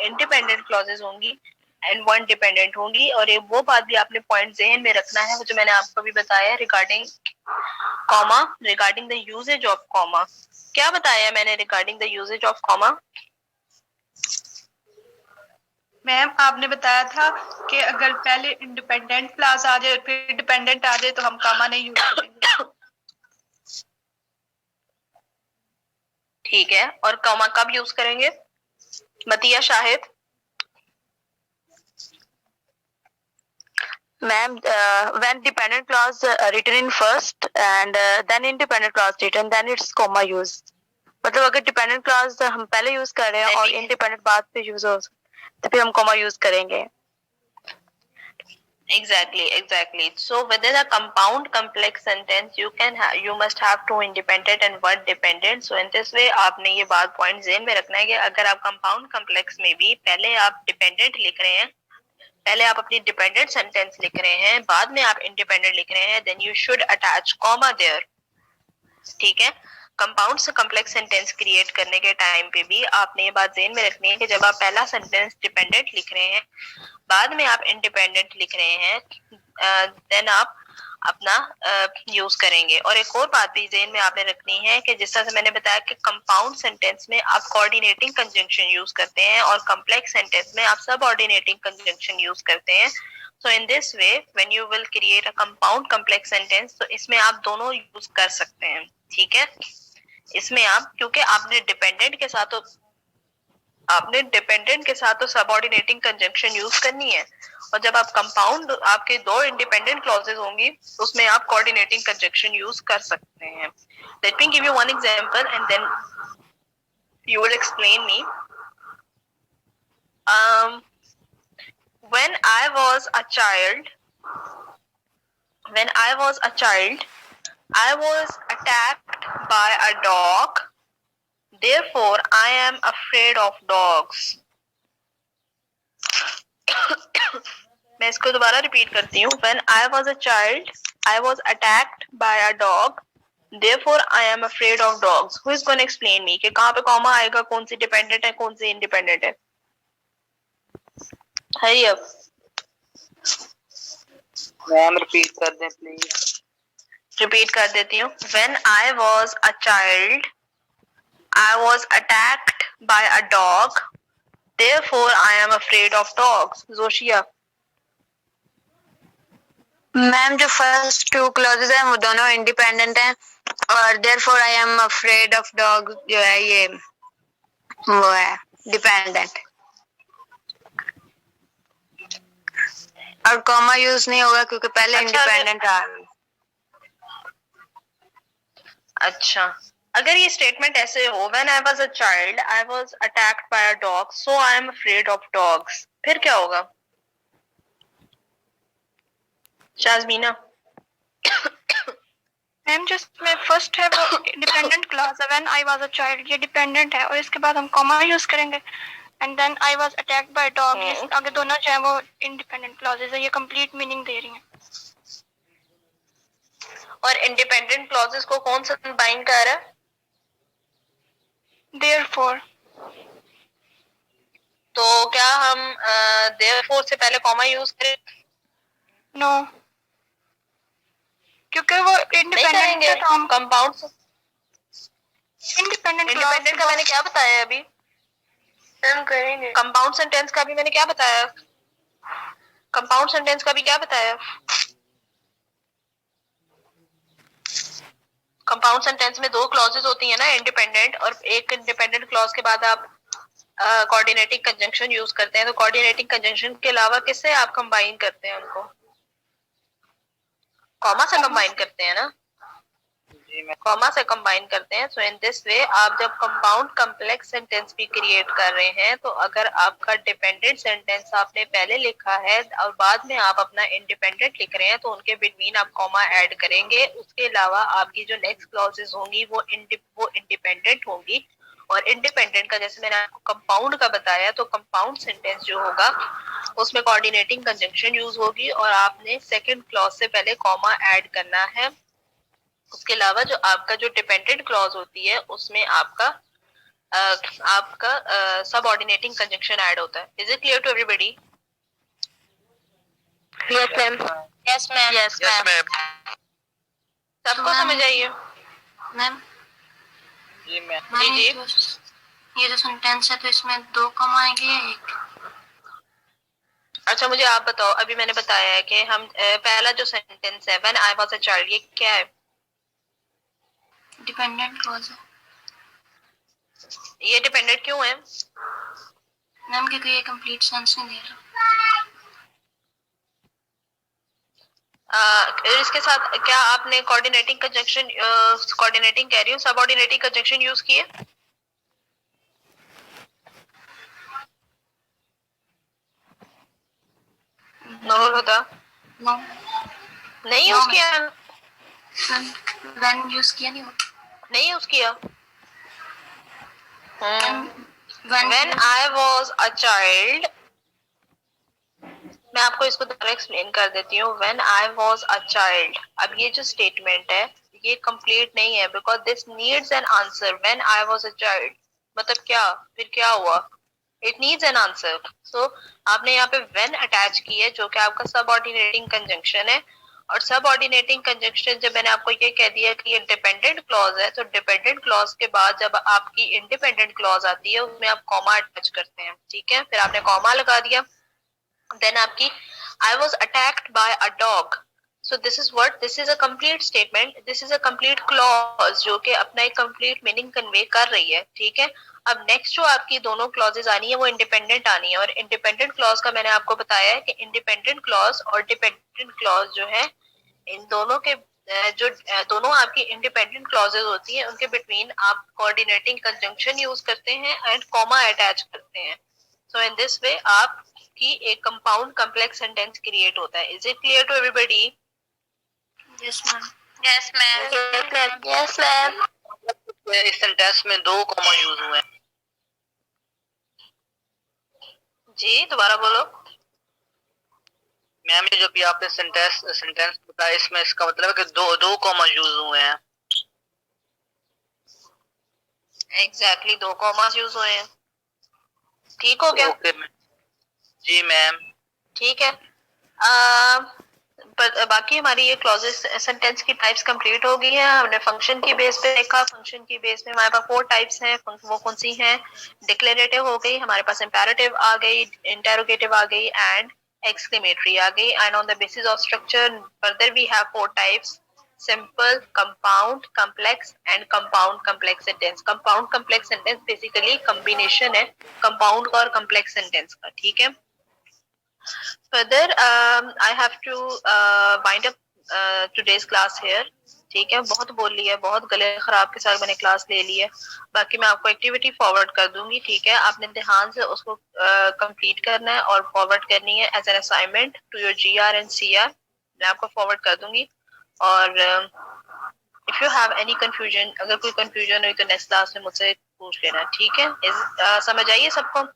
independent clauses होंगी एंड वन डिपेंडेंट होंगी। और एक वो बात भी आपने पॉइंट ज़हन में रखना है, जो मैंने आपको भी बताया regarding comma, regarding the usage of comma. क्या बताया मैंने regarding the usage of comma? Ma'am आपने बताया था कि अगर पहले इंडिपेंडेंट क्लास आ जाए फिर डिपेंडेंट आ जाए तो हम कॉमा नहीं यूज करेंगे। ठीक है, और कॉमा कब यूज करेंगे? मतिया Shahid. Ma'am, when dependent clause written in first and then independent clause written, then it's comma use. मतलब अगर dependent clause हम पहले यूज कर रहे हैं और independent बाद पे यूज हो तो फिर हम comma यूज करेंगे। Exactly. So within a compound complex sentence, you must have two independent and one dependent. So in this way, आपने ये बात point ज़हन में रखना है कि अगर आप compound complex में भी पहले आप dependent लिख रहे हैं, पहले आप अपनी डिपेंडेंट सेंटेंस लिख रहे हैं, बाद में आप इंडिपेंडेंट लिख रहे हैं, then you should attach comma there. ठीक है, कंपाउंड से कॉम्प्लेक्स सेंटेंस क्रिएट करने के टाइम पे भी आपने ये बात ज़हन में रखनी है कि जब आप पहला सेंटेंस डिपेंडेंट लिख रहे हैं, बाद में आप इंडिपेंडेंट लिख रहे हैं, देन आप अपना यूज करेंगे। और एक और बात भी ज़हन में आपने रखनी है कि जिस तरह से मैंने बताया कि कंपाउंड सेंटेंस में आप कोऑर्डिनेटिंग कंजंक्शन यूज करते हैं और कॉम्प्लेक्स सेंटेंस में आप सबऑर्डिनेटिंग कंजंक्शन यूज करते हैं। So in this way when you will create a compound complex sentence, तो इसमें आप दोनों यूज कर सकते हैं। ठीक है, इसमें आप, क्योंकि आपने डिपेंडेंट के साथ तो सबऑर्डिनेटिंग कंजंक्शन यूज करनी है, और जब आप कंपाउंड, आपके दो इंडिपेंडेंट क्लॉजेस होंगी, उसमें आप कोऑर्डिनेटिंग कंजंक्शन यूज कर सकते हैं। Let me give you one example and then you will explain me. when I was a child, I was attacked by a dog. Therefore, I am afraid of dogs. मैं इसको दोबारा repeat करती हूँ। When I was a child, I was attacked by a dog. Therefore, I am afraid of dogs. Who is going to explain me कि कहाँ पे comma आएगा, कौन सी डिपेंडेंट है, कौन सी इंडिपेंडेंट है? Hurry up. मैम रिपीट कर दें प्लीज। रिपीट कर देती हूँ। When I was a child, I was attacked by a dog. Therefore, I am afraid of dogs. Josiah. Ma'am जो फर्स्ट टू क्लॉजेस हैं वो दोनों इंडिपेंडेंट हैं और therefore I am afraid of dog जो है ये वो है डिपेंडेंट, और कॉमा यूज नहीं होगा क्योंकि पहले इंडिपेंडेंट आ रहा है। अच्छा, अगर ये स्टेटमेंट ऐसे हो, When I was a child, I was attacked by a dog, so I am afraid of dogs, फिर क्या होगा? शाज़मीना। मैम जो इसमें फर्स्ट है वो डिपेंडेंट क्लॉज है, when I was a child, ये डिपेंडेंट है और इसके बाद हम कॉमा यूज करेंगे, and then I was attacked by dog, ये आगे दोनों जो है वो इंडिपेंडेंट क्लॉजेस है, ये कंप्लीट मीनिंग दे रही हैं। और इंडिपेंडेंट क्लॉजेस को कौन सा कंबाइन कर रहा है? देयरफॉर। तो क्या हम देयरफॉर से पहले कॉमा यूज करें? नो, क्योंकि वो इंडिपेंडेंट है तो हम कंपाउंड इंडिपेंडेंट का मैंने क्या बताया अभी? हम करेंगे। कंपाउंड सेंटेंस का भी मैंने क्या बताया? कंपाउंड सेंटेंस का भी क्या बताया? कंपाउंड सेंटेंस में दो क्लॉजेस होती है ना, इंडिपेंडेंट, और एक इंडिपेंडेंट क्लॉज के बाद आप कोऑर्डिनेटिंग कंजंक्शन यूज करते हैं। तो कोऑर्डिनेटिंग कंजंक्शन के अलावा किससे आप कंबाइन करते हैं उनको? कॉमा से कंबाइन करते हैं ना, कॉमा से कंबाइन करते हैं। सो इन दिस वे आप जब कंपाउंड कॉम्प्लेक्स सेंटेंस भी क्रिएट कर रहे हैं, तो अगर आपका डिपेंडेंट सेंटेंस आपने पहले लिखा है और बाद में आप अपना इंडिपेंडेंट लिख रहे हैं, तो उनके बिटवीन आप कॉमा ऐड करेंगे। उसके अलावा आपकी जो नेक्स्ट क्लॉजेस होंगी वो इंडिपेंडेंट होंगी, और इंडिपेंडेंट का जैसे मैंने आपको कंपाउंड का बताया, तो कंपाउंड सेंटेंस जो होगा उसमें कोऑर्डिनेटिंग कंजंक्शन यूज होगी और आपने सेकंड क्लॉज से पहले कॉमा ऐड करना है। उसके अलावा जो आपका जो डिपेंडेंट क्लॉज होती है उसमें आपका सबऑर्डिनेटिंग कंजंक्शन ऐड होता है। Is it clear to everybody? Yes ma'am. Yes ma'am. Yes yes ma'am. Ma'am. सबको समझ आई है? मैम जी मैम। जी ये जो सेंटेंस है तो इसमें 2 कॉमा आएंगे या 1? अच्छा मुझे आप बताओ, अभी मैंने बताया है कि हम पहला जो सेंटेंस है when I was a child, ये क्या है? डिपेंडेंट क्लॉज है ये डिपेंडेंट क्यों है? मैम, क्योंकि ये कंप्लीट सेंस नहीं दे रहा। इसके साथ क्या आपने कोऑर्डिनेटिंग कंजंक्शन, कोऑर्डिनेटिंग कह रही हूँ, सबऑर्डिनेटिंग कंजंक्शन यूज किए? नूरुल हुदा नो, नहीं यूज किया? व्हेन यूज किया नहीं होता। नहीं यूज किया। When I was a child, मैं आपको इसको दोबारा एक्सप्लेन कर देती हूँ। When I was a child, अब ये जो स्टेटमेंट है ये कंप्लीट नहीं है because this needs an answer. When I was a child मतलब क्या, फिर क्या हुआ? It needs an answer. So आपने यहाँ पे व्हेन अटैच की है जो कि आपका सबऑर्डिनेटिंग कंजंक्शन है। और सबऑर्डिनेटिंग कंजंक्शन जब मैंने आपको ये कह दिया कि ये डिपेंडेंट क्लॉज है, तो डिपेंडेंट क्लॉज के बाद जब आपकी इंडिपेंडेंट क्लॉज आती है उसमें आप कॉमा अटैच करते हैं, ठीक है? फिर आपने कॉमा लगा दिया, देन आपकी I was attacked by a dog. So this is what, this is a complete statement, this is a complete clause जो कि अपना एक कंप्लीट मीनिंग कन्वे कर रही है, ठीक है? अब नेक्स्ट जो आपकी दोनों क्लॉजेज आनी है वो इंडिपेंडेंट आनी है। और इंडिपेंडेंट क्लॉज का मैंने आपको बताया है कि इंडिपेंडेंट क्लॉज और डिपेंडेंट क्लॉज जो है, इन दोनों के जो दोनों आपकी इंडिपेंडेंट क्लॉजेज होती हैं उनके बिटवीन आप कोऑर्डिनेटिंग कंजंक्शन यूज करते हैं एंड कॉमा अटैच करते हैं। सो इन दिस वे आपकी एक कंपाउंड कॉम्प्लेक्स सेंटेंस क्रिएट होता है। Is it clear to everybody? Yes ma'am. Yes ma'am. Yes ma'am. इस सेंटेंस में 2 कॉमा यूज हुए हैं। जी दोबारा बोलो। मैम ये जो भी आपने सेंटेंस बताया इसमें इसका मतलब है कि 2 कॉमा यूज हुए हैं। एग्जैक्टली 2 कॉमास यूज हुए हैं। ठीक हो गया? ओके जी मैम। ठीक है। पर बाकी हमारी ये क्लॉजेस सेंटेंस की टाइप्स कंप्लीट हो गई हैं। हमने फंक्शन की बेस पे देखा, फंक्शन की बेस पे हमारे पास 4 टाइप्स हैं। वो कौन सी हैं? डिक्लेरेटिव हो गई, हमारे पास इंपेरेटिव आ गई, इंटेरोगेटिव आ गई एंड एक्सक्लेमेटरी आ गई। And on the basis of structure further we have 4 types: simple, compound, complex and compound complex sentence. Compound complex sentence basically combination है कंपाउंड का और कॉम्प्लेक्स सेंटेंस का, ठीक है? Further, I have to wind up today's class here. ठीक है, बहुत बोल लिया, बहुत गले खराब के साथ मैंने क्लास ले ली है। बाकी मैं आपको एक्टिविटी फॉरवर्ड कर दूंगी, ठीक है? आपने ध्यान से उसको कंप्लीट करना है और फॉरवर्ड करनी है as an assignment to your GR and CR। मैं आपको फॉरवर्ड कर दूंगी। और if you have any confusion, अगर कोई कंफ्यूजन हुई तो नेक्स्ट क्लास में मुझसे पूछ लेना, ठीक है? समझ आइए सबको?